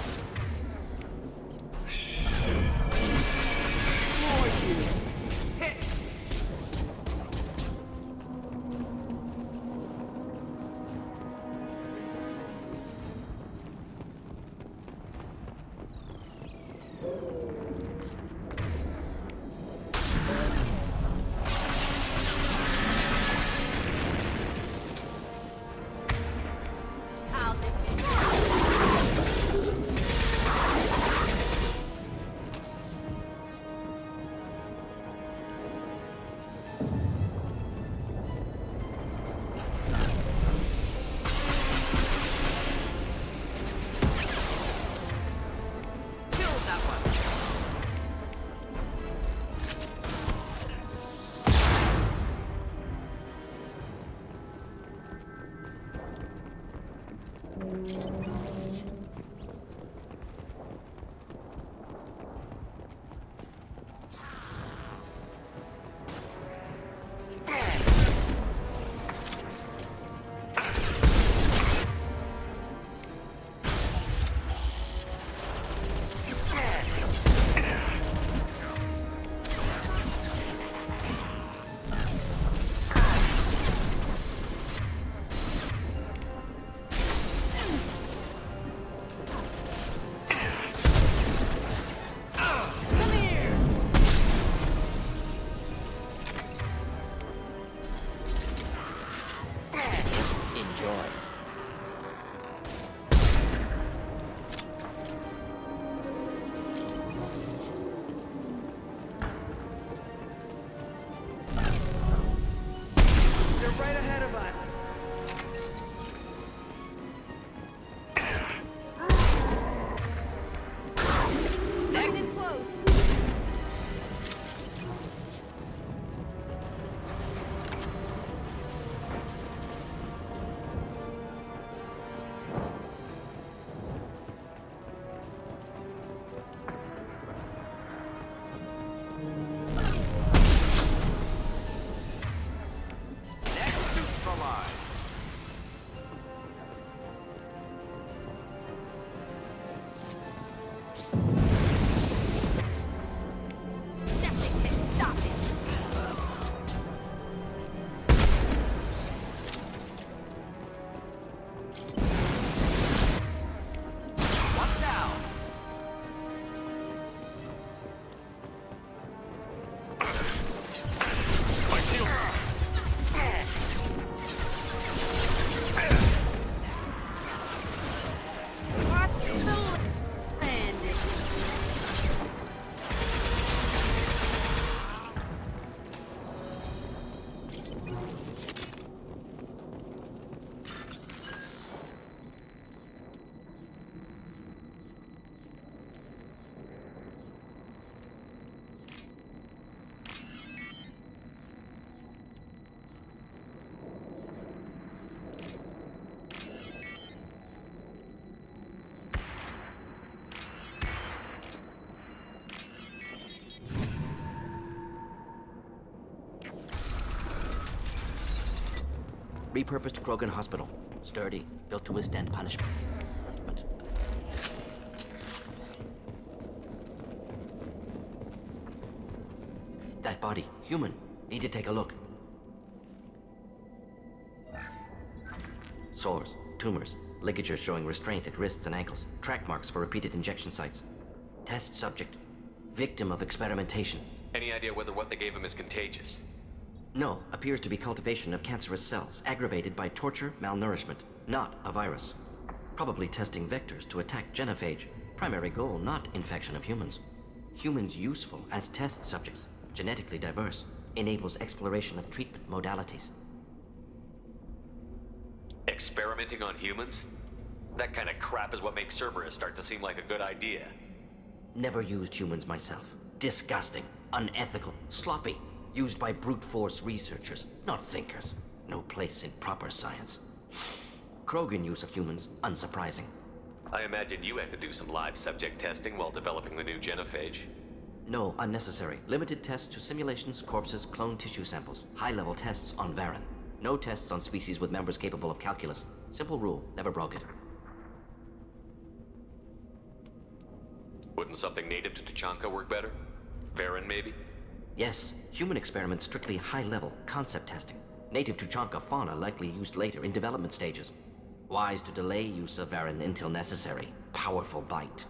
[SPEAKER 13] right ahead of us. Getting in close.
[SPEAKER 2] Repurposed Krogan Hospital. Sturdy, built to withstand punishment. That body, human. Need to take a look. Sores, tumors, ligatures showing restraint at wrists and ankles, track marks for repeated injection sites. Test subject. Victim of experimentation.
[SPEAKER 3] Any idea whether what they gave him is contagious?
[SPEAKER 2] No, appears to be cultivation of cancerous cells, aggravated by torture, malnourishment, not a virus. Probably testing vectors to attack genophage. Primary goal, not infection of humans. Humans useful as test subjects, genetically diverse, enables exploration of treatment modalities.
[SPEAKER 3] Experimenting on humans? That kind of crap is what makes Cerberus start to seem like a good idea.
[SPEAKER 2] Never used humans myself. Disgusting, unethical, sloppy. Used by brute force researchers, not thinkers. No place in proper science. Krogan use of humans, unsurprising.
[SPEAKER 3] I imagine you had to do some live subject testing while developing the new genophage.
[SPEAKER 2] No, unnecessary. Limited tests to simulations, corpses, cloned tissue samples. High-level tests on Varen. No tests on species with members capable of calculus. Simple rule, never broke it.
[SPEAKER 3] Wouldn't something native to Tuchanka work better? Varen, maybe?
[SPEAKER 2] Yes, human experiments strictly high-level, concept testing. Native Tuchanka fauna likely used later in development stages. Wise to delay use of Varen until necessary. Powerful bite.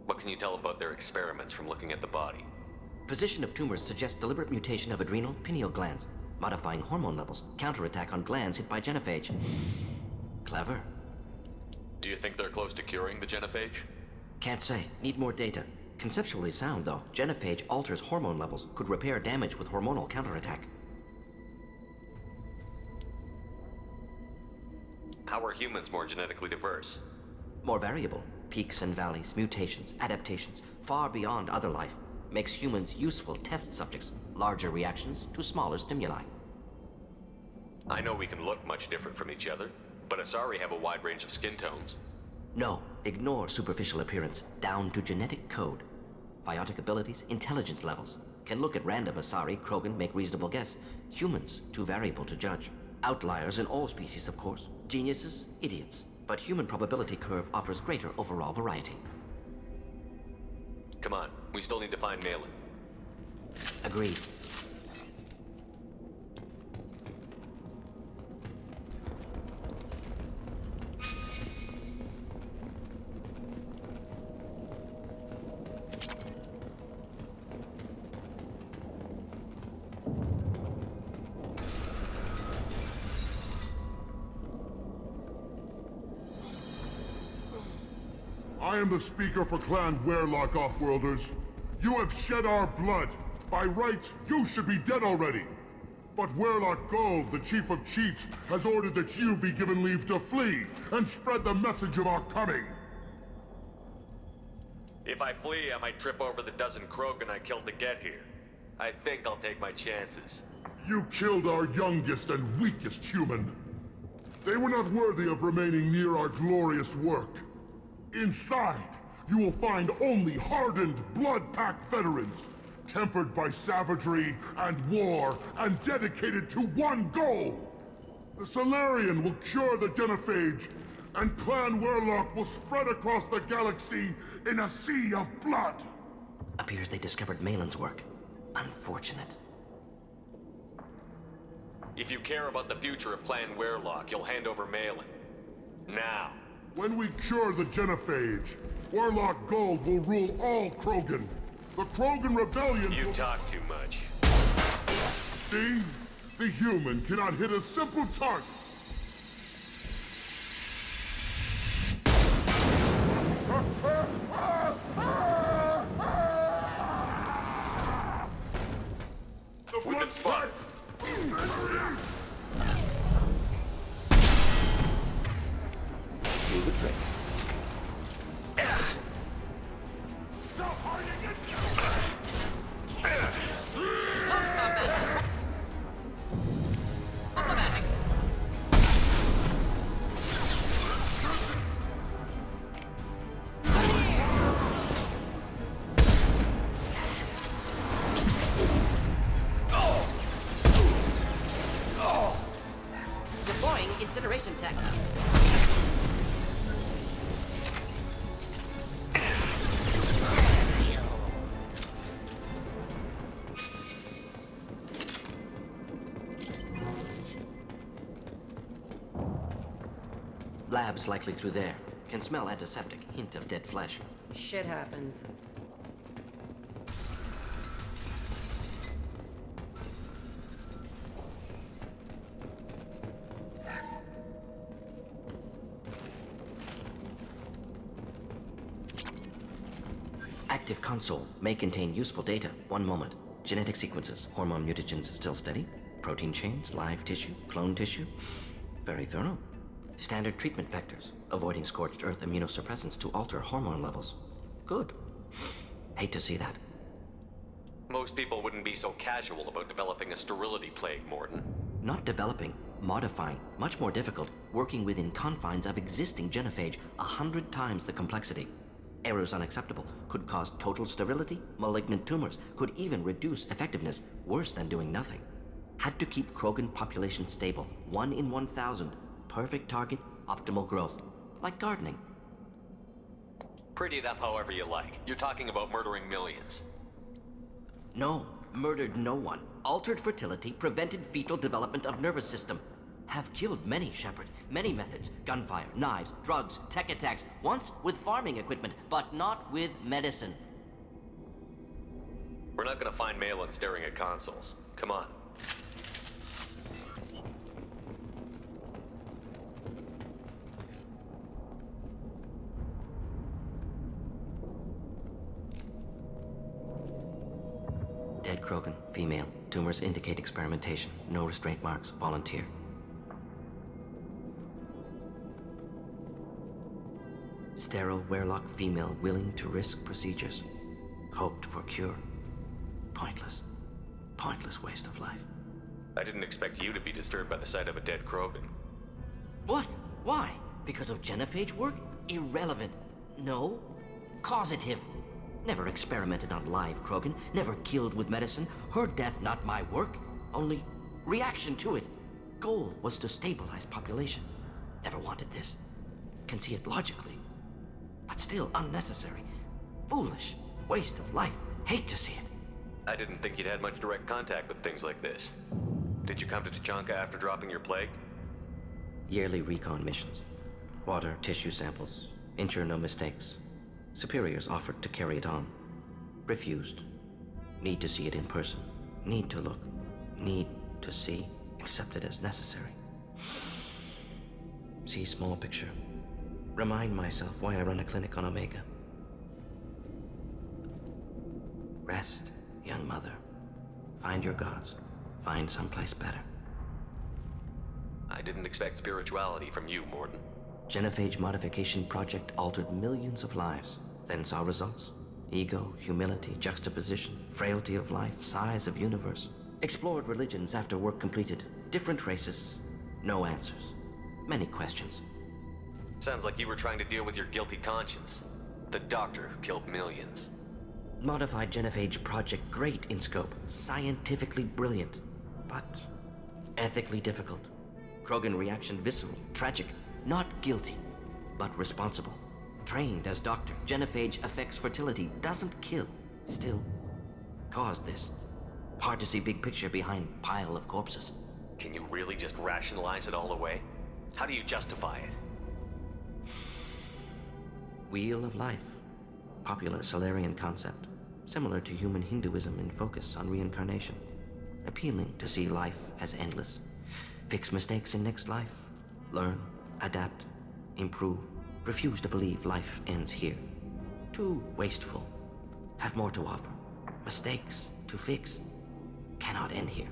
[SPEAKER 3] What can you tell about their experiments from looking at the body?
[SPEAKER 2] Position of tumors suggests deliberate mutation of adrenal, pineal glands, modifying hormone levels, counterattack on glands hit by genophage. Clever.
[SPEAKER 3] Do you think they're close to curing the genophage?
[SPEAKER 2] Can't say. Need more data. Conceptually sound, though. Genophage alters hormone levels, could repair damage with hormonal counterattack.
[SPEAKER 3] How are humans more genetically diverse?
[SPEAKER 2] More variable. Peaks and valleys, mutations, adaptations, far beyond other life. Makes humans useful test subjects. Larger reactions to smaller stimuli.
[SPEAKER 3] I know we can look much different from each other, but Asari have a wide range of skin tones.
[SPEAKER 2] No, ignore superficial appearance, down to genetic code. Biotic abilities, intelligence levels. Can look at random Asari, Krogan, make reasonable guess. Humans, too variable to judge. Outliers in all species, of course. Geniuses, idiots. But human probability curve offers greater overall variety.
[SPEAKER 3] Come on, we still need to find Malin.
[SPEAKER 2] Agreed.
[SPEAKER 10] I am the speaker for Clan Werelock, Offworlders. You have shed our blood. By rights, you should be dead already. But Warlock Gold, the Chief of Chiefs, has ordered that you be given leave to flee and spread the message of our coming.
[SPEAKER 3] If I flee, I might trip over the dozen Krogan I killed to get here. I think I'll take my chances.
[SPEAKER 10] You killed our youngest and weakest human. They were not worthy of remaining near our glorious work. Inside, you will find only hardened, blood-packed veterans, tempered by savagery and war, and dedicated to one goal! The Solarian will cure the Genophage, and Clan Warlock will spread across the galaxy in a sea of blood!
[SPEAKER 2] Appears they discovered Malin's work. Unfortunate.
[SPEAKER 3] If you care about the future of Clan Warlock, you'll hand over Malin. Now.
[SPEAKER 10] When we cure the Genophage, Warlock Gold will rule all Krogan. The Krogan Rebellion
[SPEAKER 3] You talk too much.
[SPEAKER 10] See? The human cannot hit a simple target.
[SPEAKER 3] We've been spotted.
[SPEAKER 2] Do the trick. Deploying incineration tech. Lab's likely through there. Can smell antiseptic. Hint of dead flesh.
[SPEAKER 13] Shit happens.
[SPEAKER 2] Active console may contain useful data. One moment. Genetic sequences. Hormone mutagens still steady. Protein chains, live tissue, clone tissue. Very thorough. Standard treatment vectors. Avoiding scorched earth immunosuppressants to alter hormone levels. Good. Hate to see that.
[SPEAKER 3] Most people wouldn't be so casual about developing a sterility plague, Mordin.
[SPEAKER 2] Not developing, modifying, much more difficult, working within confines of existing genophage, 100 times the complexity. Errors unacceptable, could cause total sterility, malignant tumors, could even reduce effectiveness, worse than doing nothing. Had to keep Krogan population stable, 1 in 1,000. Perfect target, optimal growth. Like gardening.
[SPEAKER 3] Pretty it up however you like. You're talking about murdering millions.
[SPEAKER 2] No, murdered no one. Altered fertility, prevented fetal development of nervous system. Have killed many, Shepard. Many methods. Gunfire, knives, drugs, tech attacks. Once with farming equipment, but not with medicine.
[SPEAKER 3] We're not gonna find Malin staring at consoles. Come on.
[SPEAKER 2] Dead Krogan, female. Tumors indicate experimentation. No restraint marks. Volunteer. Sterile Warlock female willing to risk procedures. Hoped for cure. Pointless. Pointless waste of life.
[SPEAKER 3] I didn't expect you to be disturbed by the sight of a dead Krogan.
[SPEAKER 2] What? Why? Because of genophage work? Irrelevant. No. Causative. Never experimented on live Krogan. Never killed with medicine. Her death not my work. Only reaction to it. Goal was to stabilize population. Never wanted this. Can see it logically. But still unnecessary. Foolish. Waste of life. Hate to see it.
[SPEAKER 3] I didn't think you'd had much direct contact with things like this. Did you come to Tuchanka after dropping your plague?
[SPEAKER 2] Yearly recon missions. Water, tissue samples. Ensure no mistakes. Superiors offered to carry it on. Refused. Need to see it in person. Need to look. Need to see. Accepted as necessary. See small picture. Remind myself why I run a clinic on Omega. Rest, young mother. Find your gods. find someplace better.
[SPEAKER 3] I didn't expect spirituality from you, Mordin.
[SPEAKER 2] Genophage modification project altered millions of lives, then saw results. Ego, humility, juxtaposition, frailty of life, size of universe. Explored religions after work completed. Different races. No answers. Many questions.
[SPEAKER 3] Sounds like you were trying to deal with your guilty conscience. The doctor who killed millions.
[SPEAKER 2] Modified genophage project great in scope. Scientifically brilliant. But ethically difficult. Krogan reaction visceral, tragic. Not guilty, but responsible. Trained as doctor, genophage affects fertility, doesn't kill. Still, caused this. Hard to see big picture behind pile of corpses.
[SPEAKER 3] Can you really just rationalize it all away? How do you justify it?
[SPEAKER 2] Wheel of life. Popular Solarian concept. Similar to human Hinduism in focus on reincarnation. Appealing to see life as endless. Fix mistakes in next life. Learn, adapt, improve. Refuse to believe life ends here. Too wasteful. Have more to offer. Mistakes to fix. Cannot end here.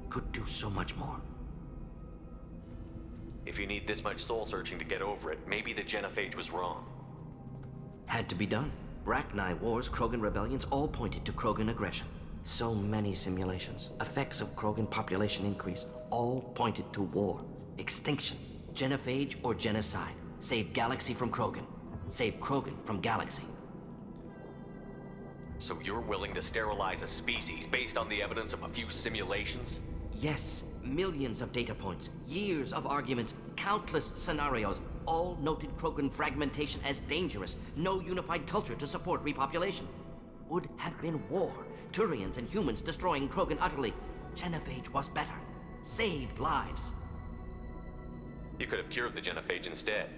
[SPEAKER 2] Could do so much more.
[SPEAKER 3] If you need this much soul searching to get over it, maybe the genophage was wrong.
[SPEAKER 2] Had to be done. Rachni wars, Krogan rebellions, all pointed to Krogan aggression. So many simulations. Effects of Krogan population increase, all pointed to war. Extinction. Genophage or genocide. Save galaxy from Krogan. Save Krogan from galaxy.
[SPEAKER 3] So you're willing to sterilize a species based on the evidence of a few simulations?
[SPEAKER 2] Yes, millions of data points, years of arguments, countless scenarios, all noted Krogan fragmentation as dangerous, no unified culture to support repopulation. Would have been war, Turians and humans destroying Krogan utterly. Genophage was better, saved lives.
[SPEAKER 3] You could have cured the genophage instead,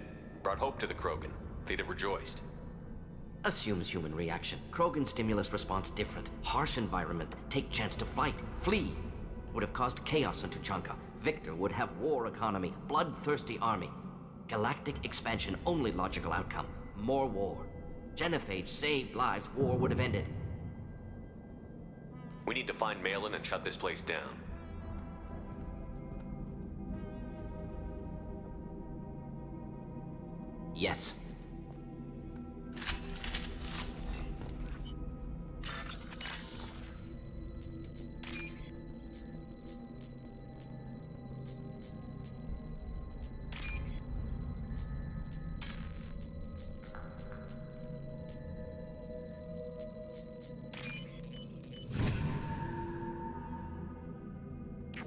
[SPEAKER 3] brought hope to the Krogan. They'd have rejoiced.
[SPEAKER 2] Assumes human reaction. Krogan stimulus response different. Harsh environment, take chance to fight, flee. Would have caused chaos on Tuchanka. Victor would have war economy, bloodthirsty army. Galactic expansion, only logical outcome. More war. Genophage saved lives, war would have ended.
[SPEAKER 3] We need to find Malin and shut this place down.
[SPEAKER 2] Yes.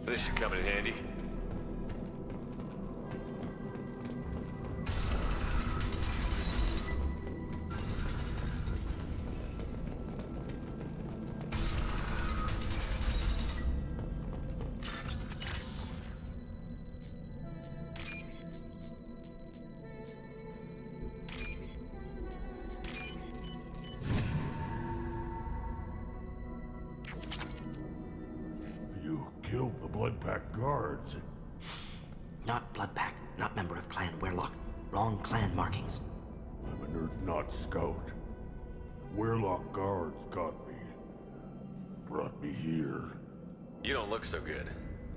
[SPEAKER 3] This should come in handy.
[SPEAKER 10] Killed the Bloodpack guards.
[SPEAKER 2] Not Bloodpack, not member of Clan Werlock. Wrong clan markings.
[SPEAKER 10] I'm an Urdnot scout. Werlock guards got me. Brought me here.
[SPEAKER 3] You don't look so good.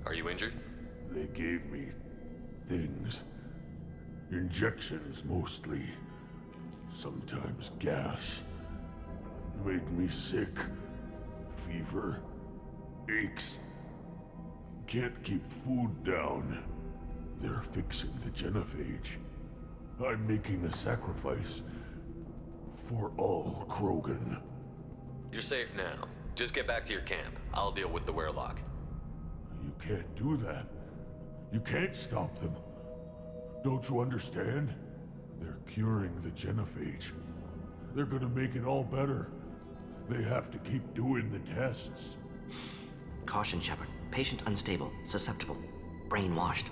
[SPEAKER 3] Are you injured?
[SPEAKER 10] They gave me things. Injections mostly. Sometimes gas. Made me sick. Fever. Aches. Can't keep food down. They're fixing the genophage. I'm making a sacrifice for all Krogan.
[SPEAKER 3] You're safe now. Just get back to your camp. I'll deal with the Werlock.
[SPEAKER 10] You can't do that. You can't stop them. Don't you understand? They're curing the genophage. They're gonna make it all better. They have to keep doing the tests.
[SPEAKER 2] Caution, Shepard. Patient unstable, susceptible, brainwashed.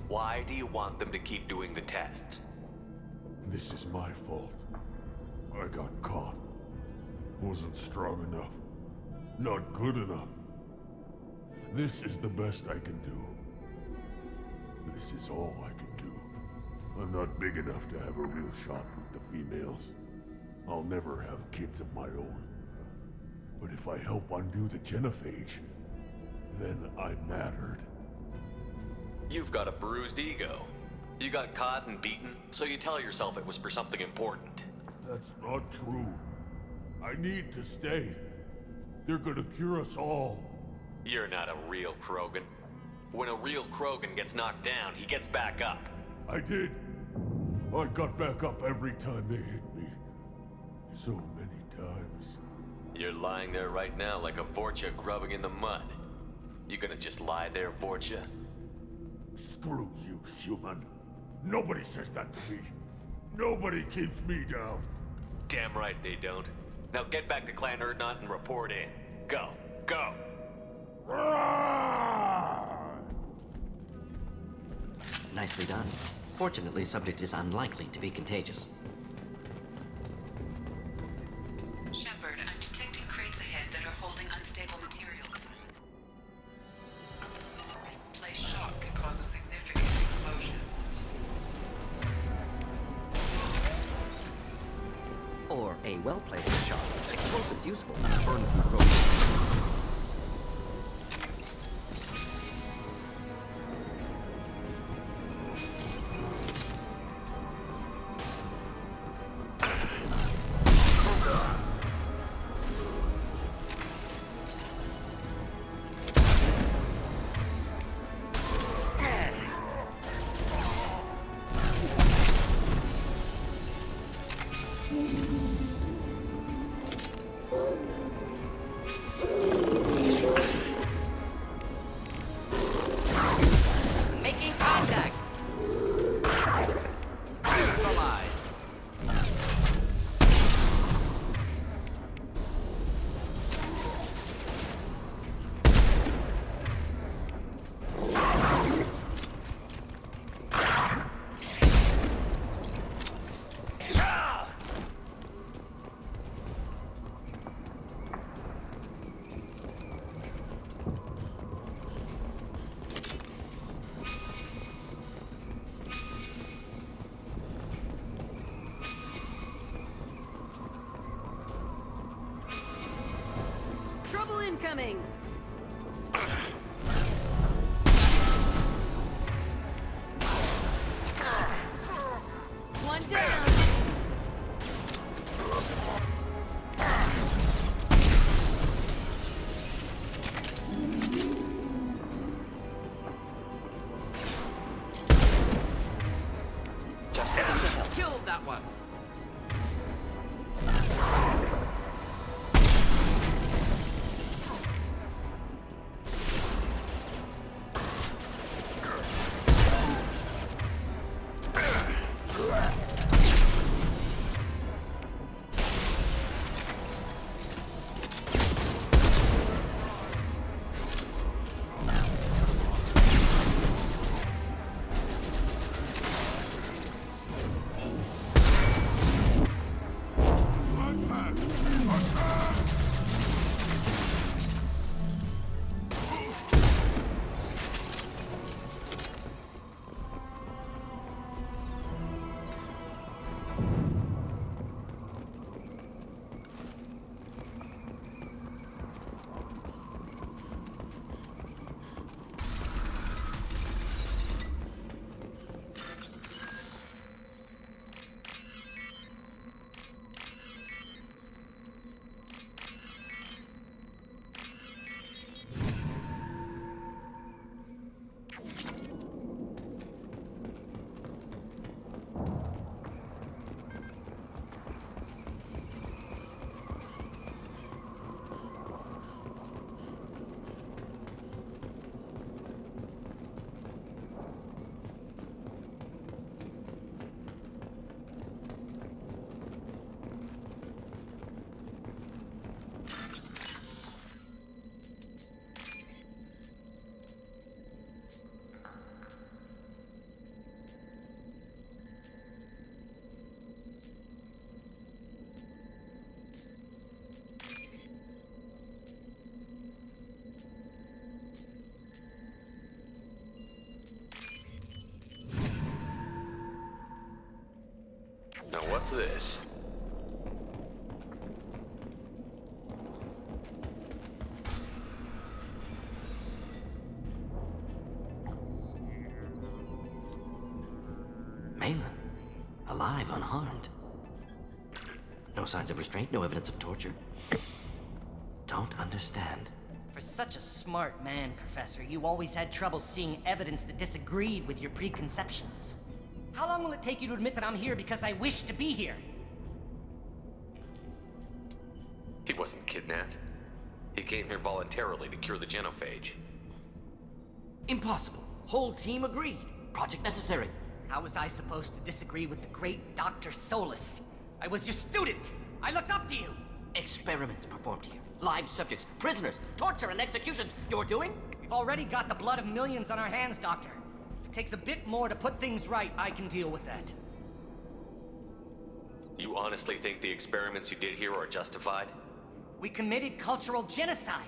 [SPEAKER 3] Why do you want them to keep doing the tests?
[SPEAKER 10] This is my fault. I got caught. Wasn't strong enough. Not good enough. This is the best I can do. This is all I can do. I'm not big enough to have a real shot with the females. I'll never have kids of my own. But if I help undo the genophage, then I mattered.
[SPEAKER 3] You've got a bruised ego. You got caught and beaten, so you tell yourself it was for something important.
[SPEAKER 10] That's not true. I need to stay. They're gonna cure us all.
[SPEAKER 3] You're not a real Krogan. When a real Krogan gets knocked down, he gets back up.
[SPEAKER 10] I did. I got back up every time they hit me. So many times.
[SPEAKER 3] You're lying there right now like a Vorcha grubbing in the mud. You gonna just lie there, Vorcha?
[SPEAKER 10] Screw you, human. Nobody says that to me. Nobody keeps me down.
[SPEAKER 3] Damn right they don't. Now get back to Clan Urdnot and report in. Go. Go!
[SPEAKER 2] Nicely done. Fortunately, subject is unlikely to be contagious.
[SPEAKER 8] Shepard, I'm detecting crates ahead that are holding unstable materials. Misplaced shock can cause a significant explosion.
[SPEAKER 2] Or a well-placed shot. Explosives useful. Burn through Krogan.
[SPEAKER 13] Trouble incoming! One down!
[SPEAKER 2] Just heading to help.
[SPEAKER 6] Killed that one!
[SPEAKER 3] Now what's this?
[SPEAKER 2] alive, unharmed. No signs of restraint, no evidence of torture. Don't understand.
[SPEAKER 14] For such a smart man, Professor, you always had trouble seeing evidence that disagreed with your preconceptions. How long will it take you to admit that I'm here because I wish to be here?
[SPEAKER 3] He wasn't kidnapped. He came here voluntarily to cure the genophage.
[SPEAKER 2] Impossible. Whole team agreed. Project necessary.
[SPEAKER 14] How was I supposed to disagree with the great Dr. Solus? I was your student! I looked up to you!
[SPEAKER 2] Experiments performed here. Live subjects, prisoners, torture and executions. You're doing?
[SPEAKER 14] We've already got the blood of millions on our hands, Doctor. If it takes a bit more to put things right, I can deal with that.
[SPEAKER 3] You honestly think the experiments you did here are justified?
[SPEAKER 14] We committed cultural genocide.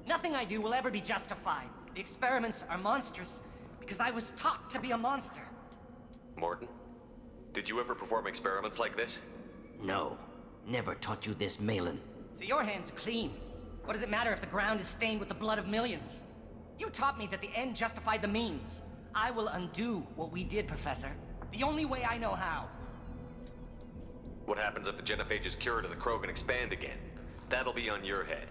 [SPEAKER 14] Nothing I do will ever be justified. The experiments are monstrous because I was taught to be a monster.
[SPEAKER 3] Morton, did you ever perform experiments like this?
[SPEAKER 2] No. Never taught you this, Malin.
[SPEAKER 14] So your hands are clean. What does it matter if the ground is stained with the blood of millions? You taught me that the end justified the means. I will undo what we did, Professor. The only way I know how.
[SPEAKER 3] What happens if the genophage is cured and the Krogan expand again? That'll be on your head.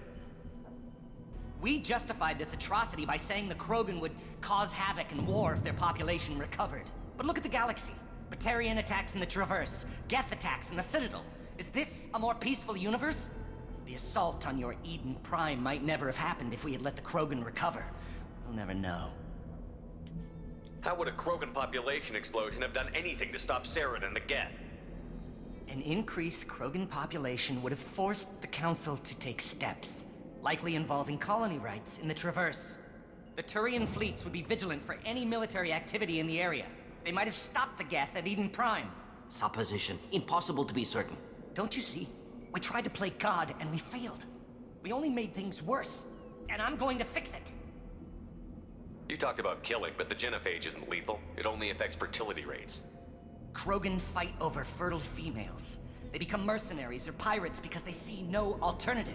[SPEAKER 14] We justified this atrocity by saying the Krogan would cause havoc and war if their population recovered. But look at the galaxy. Batarian attacks in the Traverse, Geth attacks in the Citadel. Is this a more peaceful universe? The assault on your Eden Prime might never have happened if we had let the Krogan recover. We'll never know.
[SPEAKER 3] How would a Krogan population explosion have done anything to stop Saren and the Geth?
[SPEAKER 14] An increased Krogan population would have forced the Council to take steps, likely involving colony rights in the Traverse. The Turian fleets would be vigilant for any military activity in the area. They might have stopped the Geth at Eden Prime.
[SPEAKER 2] Supposition. Impossible to be certain.
[SPEAKER 14] Don't you see? We tried to play God and we failed. We only made things worse. And I'm going to fix it.
[SPEAKER 3] You talked about killing, but the genophage isn't lethal. It only affects fertility rates.
[SPEAKER 14] Krogan fight over fertile females. They become mercenaries or pirates because they see no alternative.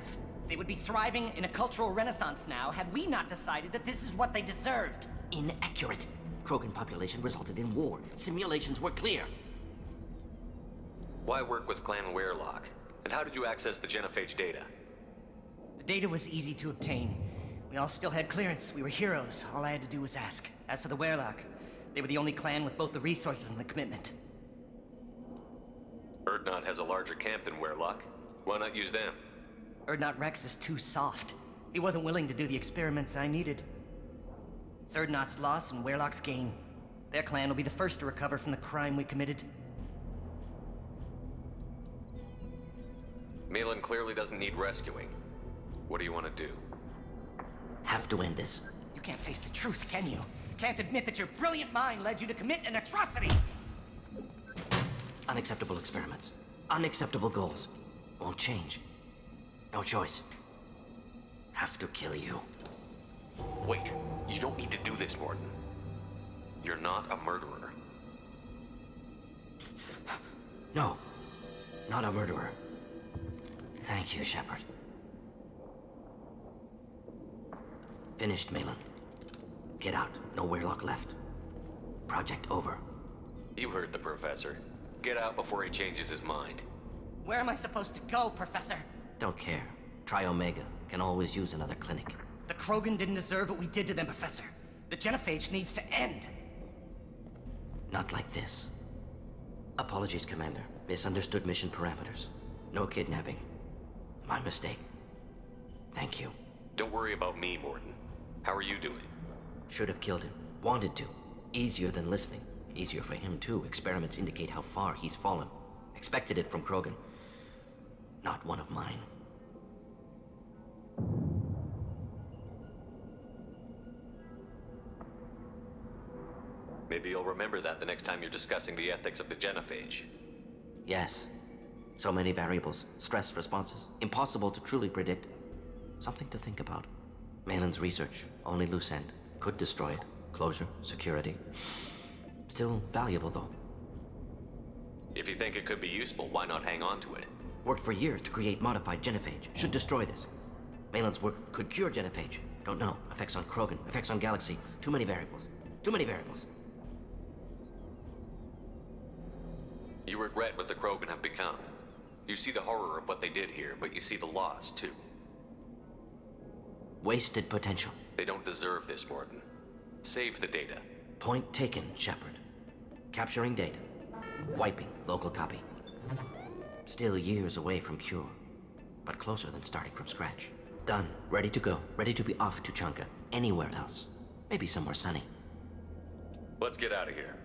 [SPEAKER 14] They would be thriving in a cultural renaissance now had we not decided that this is what they deserved.
[SPEAKER 2] Inaccurate. Krogan population resulted in war. Simulations were clear.
[SPEAKER 3] Why work with Clan Werelock? And how did you access the genophage data?
[SPEAKER 14] The data was easy to obtain. We all still had clearance. We were heroes. All I had to do was ask. As for the Werelock, they were the only clan with both the resources and the commitment.
[SPEAKER 3] Urdnot has a larger camp than Werelock. Why not use them?
[SPEAKER 14] Urdnot Rex is too soft. He wasn't willing to do the experiments I needed. It's Urdnot's loss and Werelock's gain. Their clan will be the first to recover from the crime we committed.
[SPEAKER 3] Malin clearly doesn't need rescuing. What do you want to do?
[SPEAKER 2] Have to end this.
[SPEAKER 14] You can't face the truth, can you? Can't admit that your brilliant mind led you to commit an atrocity!
[SPEAKER 2] Unacceptable experiments. Unacceptable goals. Won't change. No choice. Have to kill you.
[SPEAKER 3] Wait, you don't need to do this, Morton. You're not a murderer.
[SPEAKER 2] No, not a murderer. Thank you, Shepard. Finished, Malin. Get out. No Werelock left. Project over.
[SPEAKER 3] You heard the Professor. Get out before he changes his mind.
[SPEAKER 14] Where am I supposed to go, Professor?
[SPEAKER 2] Don't care. Try Omega. Can always use another clinic.
[SPEAKER 14] The Krogan didn't deserve what we did to them, Professor. The genophage needs to end.
[SPEAKER 2] Not like this. Apologies, Commander. Misunderstood mission parameters. No kidnapping. My mistake. Thank you.
[SPEAKER 3] Don't worry about me, Morton. How are you doing?
[SPEAKER 2] Should have killed him. Wanted to. Easier than listening. Easier for him, too. Experiments indicate how far he's fallen. Expected it from Krogan. Not one of mine.
[SPEAKER 3] Maybe you'll remember that the next time you're discussing the ethics of the genophage.
[SPEAKER 2] Yes. So many variables. Stress responses. Impossible to truly predict. Something to think about. Malin's research. Only loose end. Could destroy it. Closure. Security. Still valuable, though.
[SPEAKER 3] If you think it could be useful, why not hang on to it?
[SPEAKER 2] Worked for years to create modified genophage. Should destroy this. Malin's work could cure genophage. Don't know. Effects on Krogan. Effects on Galaxy. Too many variables. Too many variables.
[SPEAKER 3] You regret what the Krogan have become. You see the horror of what they did here, but you see the loss, too.
[SPEAKER 2] Wasted potential.
[SPEAKER 3] They don't deserve this, Warden. Save the data.
[SPEAKER 2] Point taken, Shepard. Capturing data. Wiping local copy. Still years away from cure, but closer than starting from scratch. Done. Ready to go. Ready to be off to Chunka. Anywhere else. Maybe somewhere sunny.
[SPEAKER 3] Let's get out of here.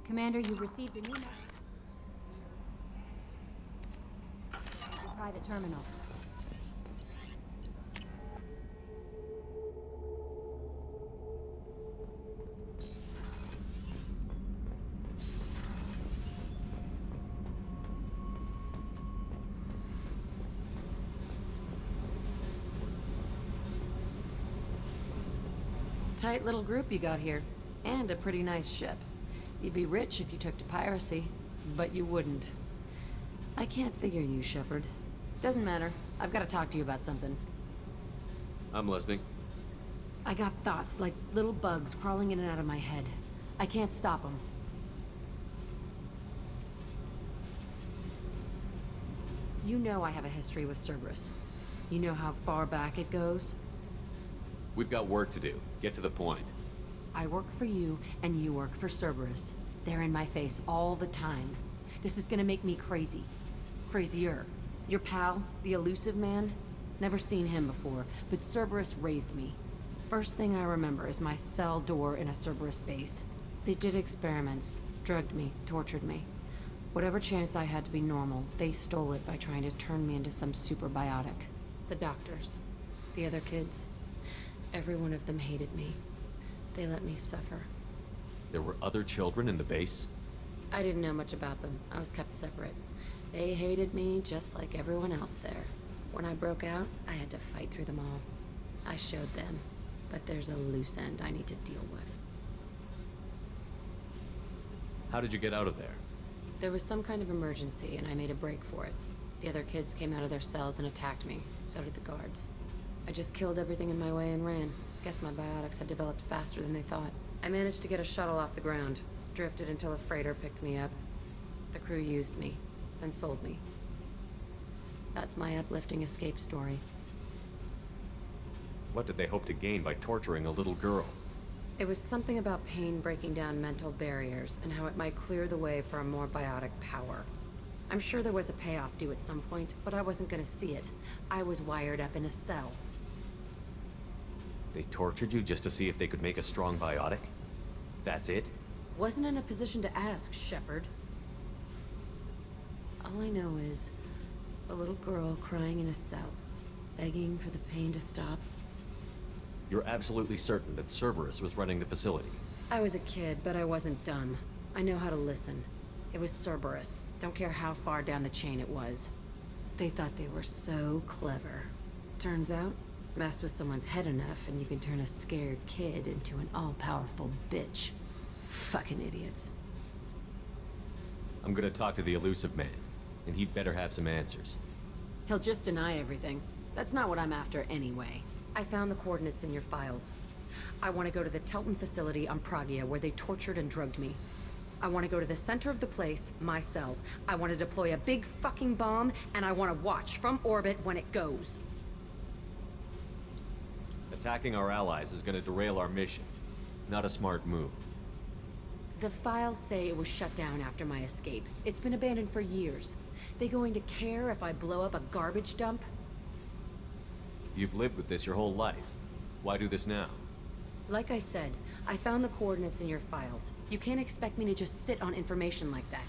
[SPEAKER 5] Commander, you've received a new message. Your private terminal.
[SPEAKER 13] Tight little group you got here. And a pretty nice ship. You'd be rich if you took to piracy, but you wouldn't. I can't figure you, Shepard. Doesn't matter. I've got to talk to you about something.
[SPEAKER 3] I'm listening.
[SPEAKER 13] I got thoughts like little bugs crawling in and out of my head. I can't stop them. You know I have a history with Cerberus. You know how far back it goes?
[SPEAKER 3] We've got work to do. Get to the point.
[SPEAKER 13] I work for you, and you work for Cerberus. They're in my face all the time. This is gonna make me crazy. Crazier. Your pal, the elusive man? Never seen him before, but Cerberus raised me. First thing I remember is my cell door in a Cerberus base. They did experiments, drugged me, tortured me. Whatever chance I had to be normal, they stole it by trying to turn me into some super biotic. The doctors, the other kids, every one of them hated me. They let me suffer.
[SPEAKER 3] There were other children in the base?
[SPEAKER 13] I didn't know much about them. I was kept separate. They hated me just like everyone else there. When I broke out, I had to fight through them all. I showed them, but there's a loose end I need to deal with.
[SPEAKER 3] How did you get out of there?
[SPEAKER 13] There was some kind of emergency, and I made a break for it. The other kids came out of their cells and attacked me. So did the guards. I just killed everything in my way and ran. Guess my biotics had developed faster than they thought. I managed to get a shuttle off the ground. Drifted until a freighter picked me up. The crew used me, then sold me. That's my uplifting escape story.
[SPEAKER 3] What did they hope to gain by torturing a little girl?
[SPEAKER 13] It was something about pain breaking down mental barriers, and how it might clear the way for a more biotic power. I'm sure there was a payoff due at some point, but I wasn't gonna see it. I was wired up in a cell.
[SPEAKER 3] They tortured you just to see if they could make a strong biotic? That's it?
[SPEAKER 13] Wasn't in a position to ask, Shepard. All I know is a little girl crying in a cell, begging for the pain to stop.
[SPEAKER 3] You're absolutely certain that Cerberus was running the facility?
[SPEAKER 13] I was a kid, but I wasn't dumb. I know how to listen. It was Cerberus. Don't care how far down the chain it was. They thought they were so clever. Turns out, mess with someone's head enough and you can turn a scared kid into an all-powerful bitch. Fucking idiots.
[SPEAKER 3] I'm gonna talk to the elusive man, and he'd better have some answers.
[SPEAKER 13] He'll just deny everything. That's not what I'm after anyway. I found the coordinates in your files. I want to go to the Telton facility on Pragia where they tortured and drugged me. I want to go to the center of the place, my cell. I want to deploy a big fucking bomb, and I want to watch from orbit when it goes.
[SPEAKER 3] Attacking our allies is gonna derail our mission. Not a smart move.
[SPEAKER 13] The files say it was shut down after my escape. It's been abandoned for years. They going to care if I blow up a garbage dump?
[SPEAKER 3] You've lived with this your whole life. Why do this now?
[SPEAKER 13] Like I said, I found the coordinates in your files. You can't expect me to just sit on information like that.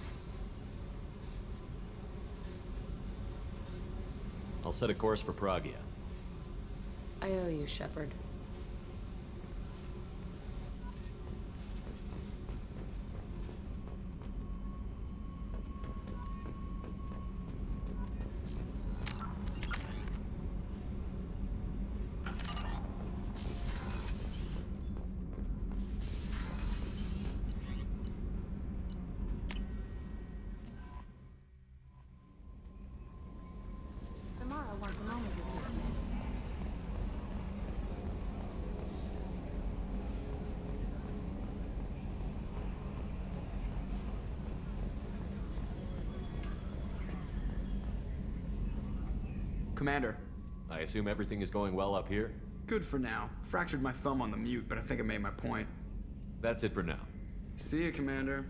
[SPEAKER 3] I'll set a course for Pragia.
[SPEAKER 13] I owe you, Shepard.
[SPEAKER 5] Samara wants a moment with you.
[SPEAKER 15] Commander.
[SPEAKER 3] I assume everything is going well up here?
[SPEAKER 15] Good for now. Fractured my thumb on the mute, but I think I made my point.
[SPEAKER 3] That's it for now.
[SPEAKER 15] See you, Commander.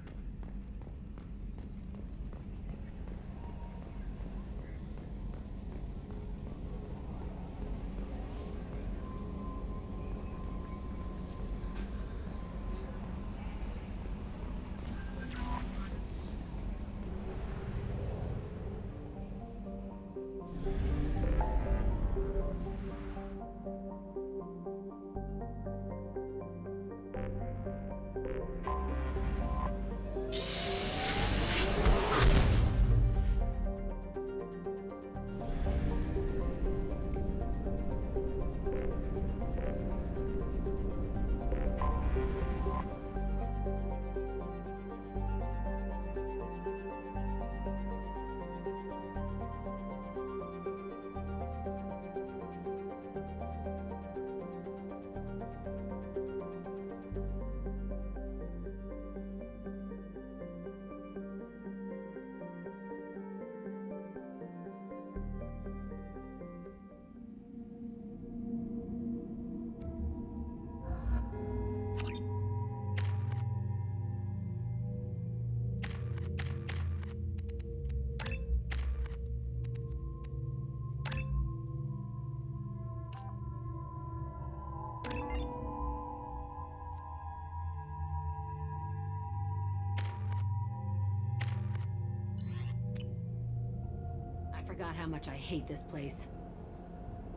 [SPEAKER 13] I forgot how much I hate this place.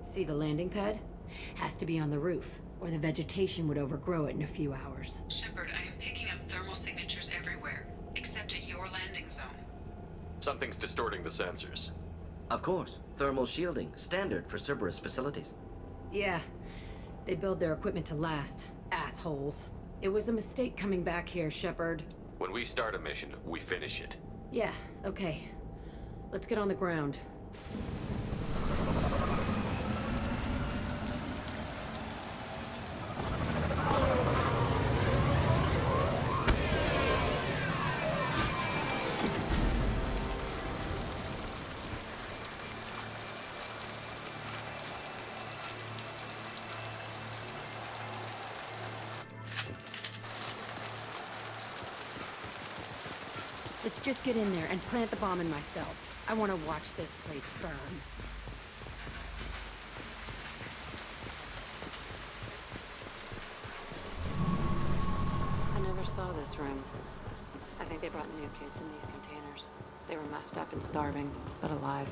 [SPEAKER 13] See the landing pad? Has to be on the roof, or the vegetation would overgrow it in a few hours.
[SPEAKER 8] Shepard, I am picking up thermal signatures everywhere, except at your landing zone.
[SPEAKER 3] Something's distorting the sensors.
[SPEAKER 2] Of course. Thermal shielding. Standard for Cerberus facilities.
[SPEAKER 13] Yeah. They build their equipment to last. Assholes. It was a mistake coming back here, Shepard.
[SPEAKER 3] When we start a mission, we finish it.
[SPEAKER 13] Yeah, okay. Let's get on the ground. Let's just get in there and plant the bomb in myself. I want to watch this place burn.
[SPEAKER 16] I never saw this room. I think they brought new kids in these containers. They were messed up and starving, but alive.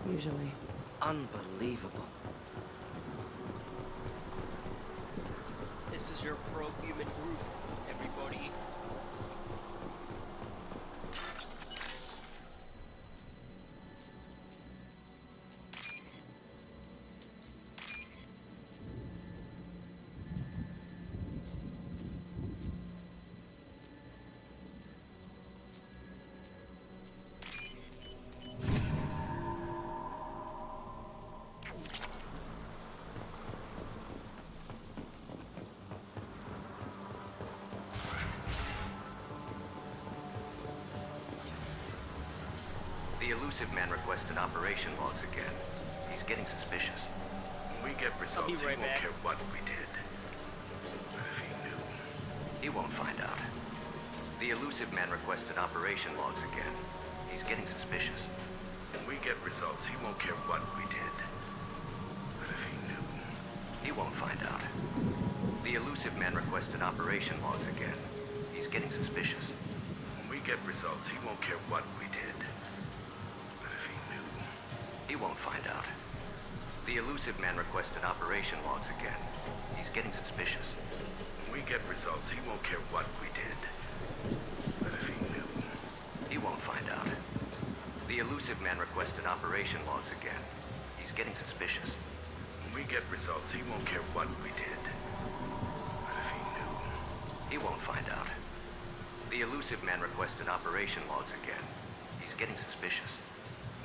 [SPEAKER 16] Usually.
[SPEAKER 2] Unbelievable.
[SPEAKER 1] This is your pro-human group, everybody.
[SPEAKER 2] The elusive man requested operation logs again. He's getting suspicious.
[SPEAKER 17] When we get results, he won't care what we did. But if he knew...
[SPEAKER 2] He won't find out. The elusive man requested operation logs again. He's getting suspicious.
[SPEAKER 17] When we get results, he won't care what we did. But if he knew...
[SPEAKER 2] He won't find out. The elusive man requested operation logs again. He's getting suspicious.
[SPEAKER 17] When we get results, he won't care what we did. But if he knew... He won't find out. The elusive man requested operation logs again. He's getting suspicious. When we get results, he won't care what we did. But if he knew, he won't find out. The elusive man requested operation logs again. He's getting suspicious. When we get results, he won't care what we did. But if he knew, he won't find out. The elusive man requested operation logs again. He's getting suspicious.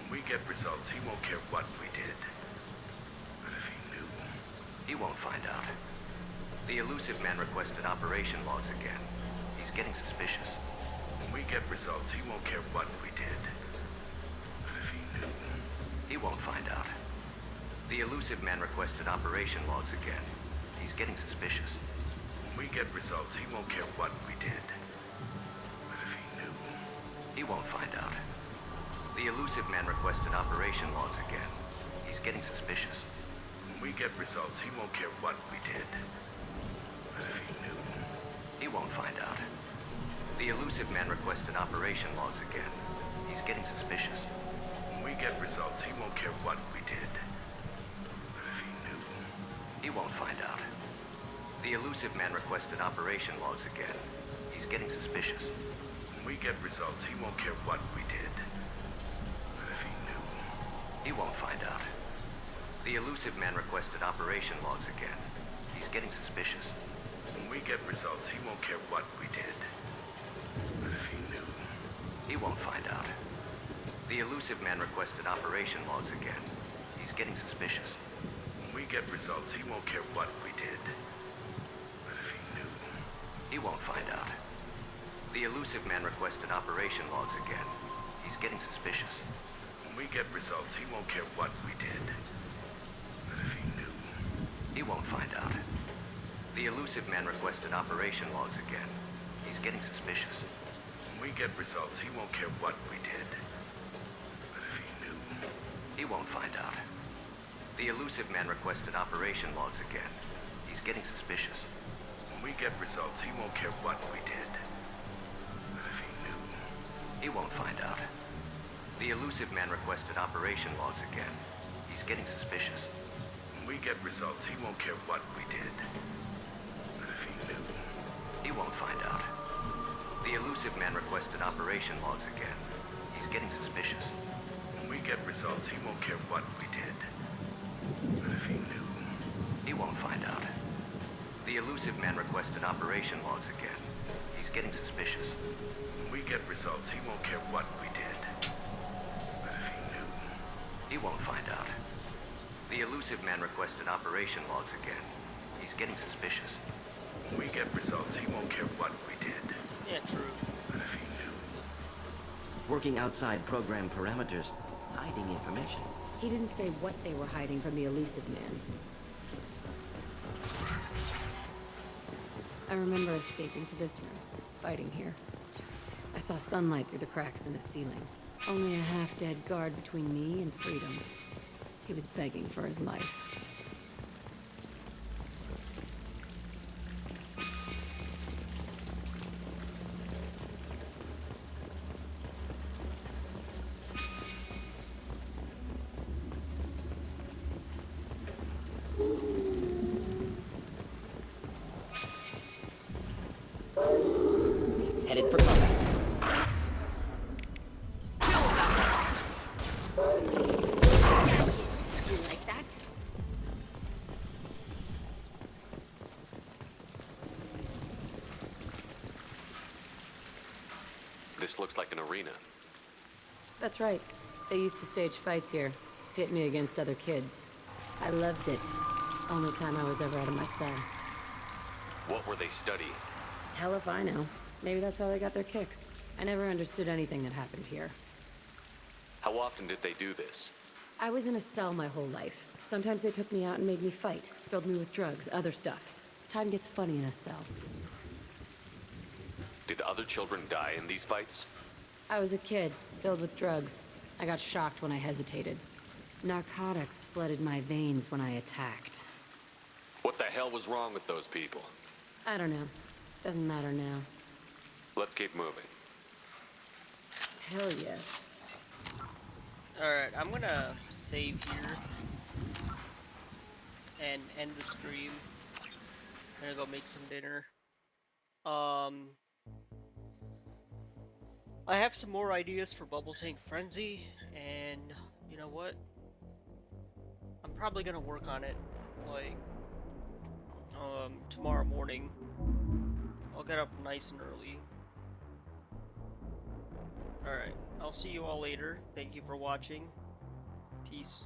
[SPEAKER 17] When we get results, he won't care what we did. But if he knew, he won't find out. The elusive man requested operation logs again. He's getting suspicious. When we get results, he won't care what we did. But if he knew, he won't find out. The elusive man requested operation logs again. He's getting suspicious. When we get results, he won't care what we did. But if he knew, he won't find out. The elusive man requested operation logs again. He's getting suspicious. When we get results, he won't care what we did. But if he knew, he won't find out. The elusive man requested operation logs again. He's getting suspicious. When we get results, he won't care what we did. But if he knew, he won't find out. The elusive man requested operation logs again. He's getting suspicious. When we get results, he won't care what we did. But if he knew, he won't find out. The elusive man requested operation logs again. He's getting suspicious. When we get results, he won't care what we did. But if he knew, he won't find out. The elusive man requested operation logs again. He's getting suspicious. When we get results, he won't care what we did. But if he knew, he won't find out. The elusive man requested operation logs again. He's getting suspicious. When we get results, he won't care what we did. But if he knew, he won't find out. The elusive man requested operation logs again. He's getting suspicious. When we get results, he won't care what we did. But if he knew, he won't find out. The elusive man requested operation logs again. He's getting suspicious. When we get results, he won't care what we did. But if he knew, he won't find out. The elusive man requested operation logs again. He's getting suspicious. When we get results, he won't care what we did. But if he knew, he won't find out. The elusive man requested operation logs again. He's getting suspicious. When we get results, he won't care what we did. But if he knew, he won't find out. The elusive man requested operation logs again. He's getting suspicious. When we get results, he won't care what we did. But if he knew, he won't find out. The elusive man requested operation logs again. He's getting suspicious. When we get results, he won't care what we did.
[SPEAKER 1] Yeah, true.
[SPEAKER 17] But if he knew.
[SPEAKER 2] Working outside program parameters, hiding information.
[SPEAKER 13] He didn't say what they were hiding from the elusive man. I remember escaping to this room, fighting here. I saw sunlight through the cracks in the ceiling. Only a half-dead guard between me and freedom. He was begging for his life.
[SPEAKER 2] Headed for cover.
[SPEAKER 13] You like that?
[SPEAKER 3] This looks like an arena.
[SPEAKER 13] That's right. They used to stage fights here. Pit me against other kids. I loved it. Only time I was ever out of my cell.
[SPEAKER 3] What were they studying?
[SPEAKER 13] Hell if I know. Maybe that's how they got their kicks. I never understood anything that happened here.
[SPEAKER 3] How often did they do this?
[SPEAKER 13] I was in a cell my whole life. Sometimes they took me out and made me fight. Filled me with drugs, other stuff. Time gets funny in a cell.
[SPEAKER 3] Did other children die in these fights?
[SPEAKER 13] I was a kid, filled with drugs. I got shocked when I hesitated. Narcotics flooded my veins when I attacked.
[SPEAKER 3] What the hell was wrong with those people?
[SPEAKER 13] I don't know. Doesn't matter now.
[SPEAKER 3] Let's keep moving.
[SPEAKER 13] Hell yes.
[SPEAKER 1] Alright, I'm gonna save here and end the stream. I'm gonna go make some dinner. I have some more ideas for Bubble Tank Frenzy, and you know what? I'm probably gonna work on it, like, tomorrow morning. I'll get up nice and early. Alright, I'll see you all later. Thank you for watching. Peace.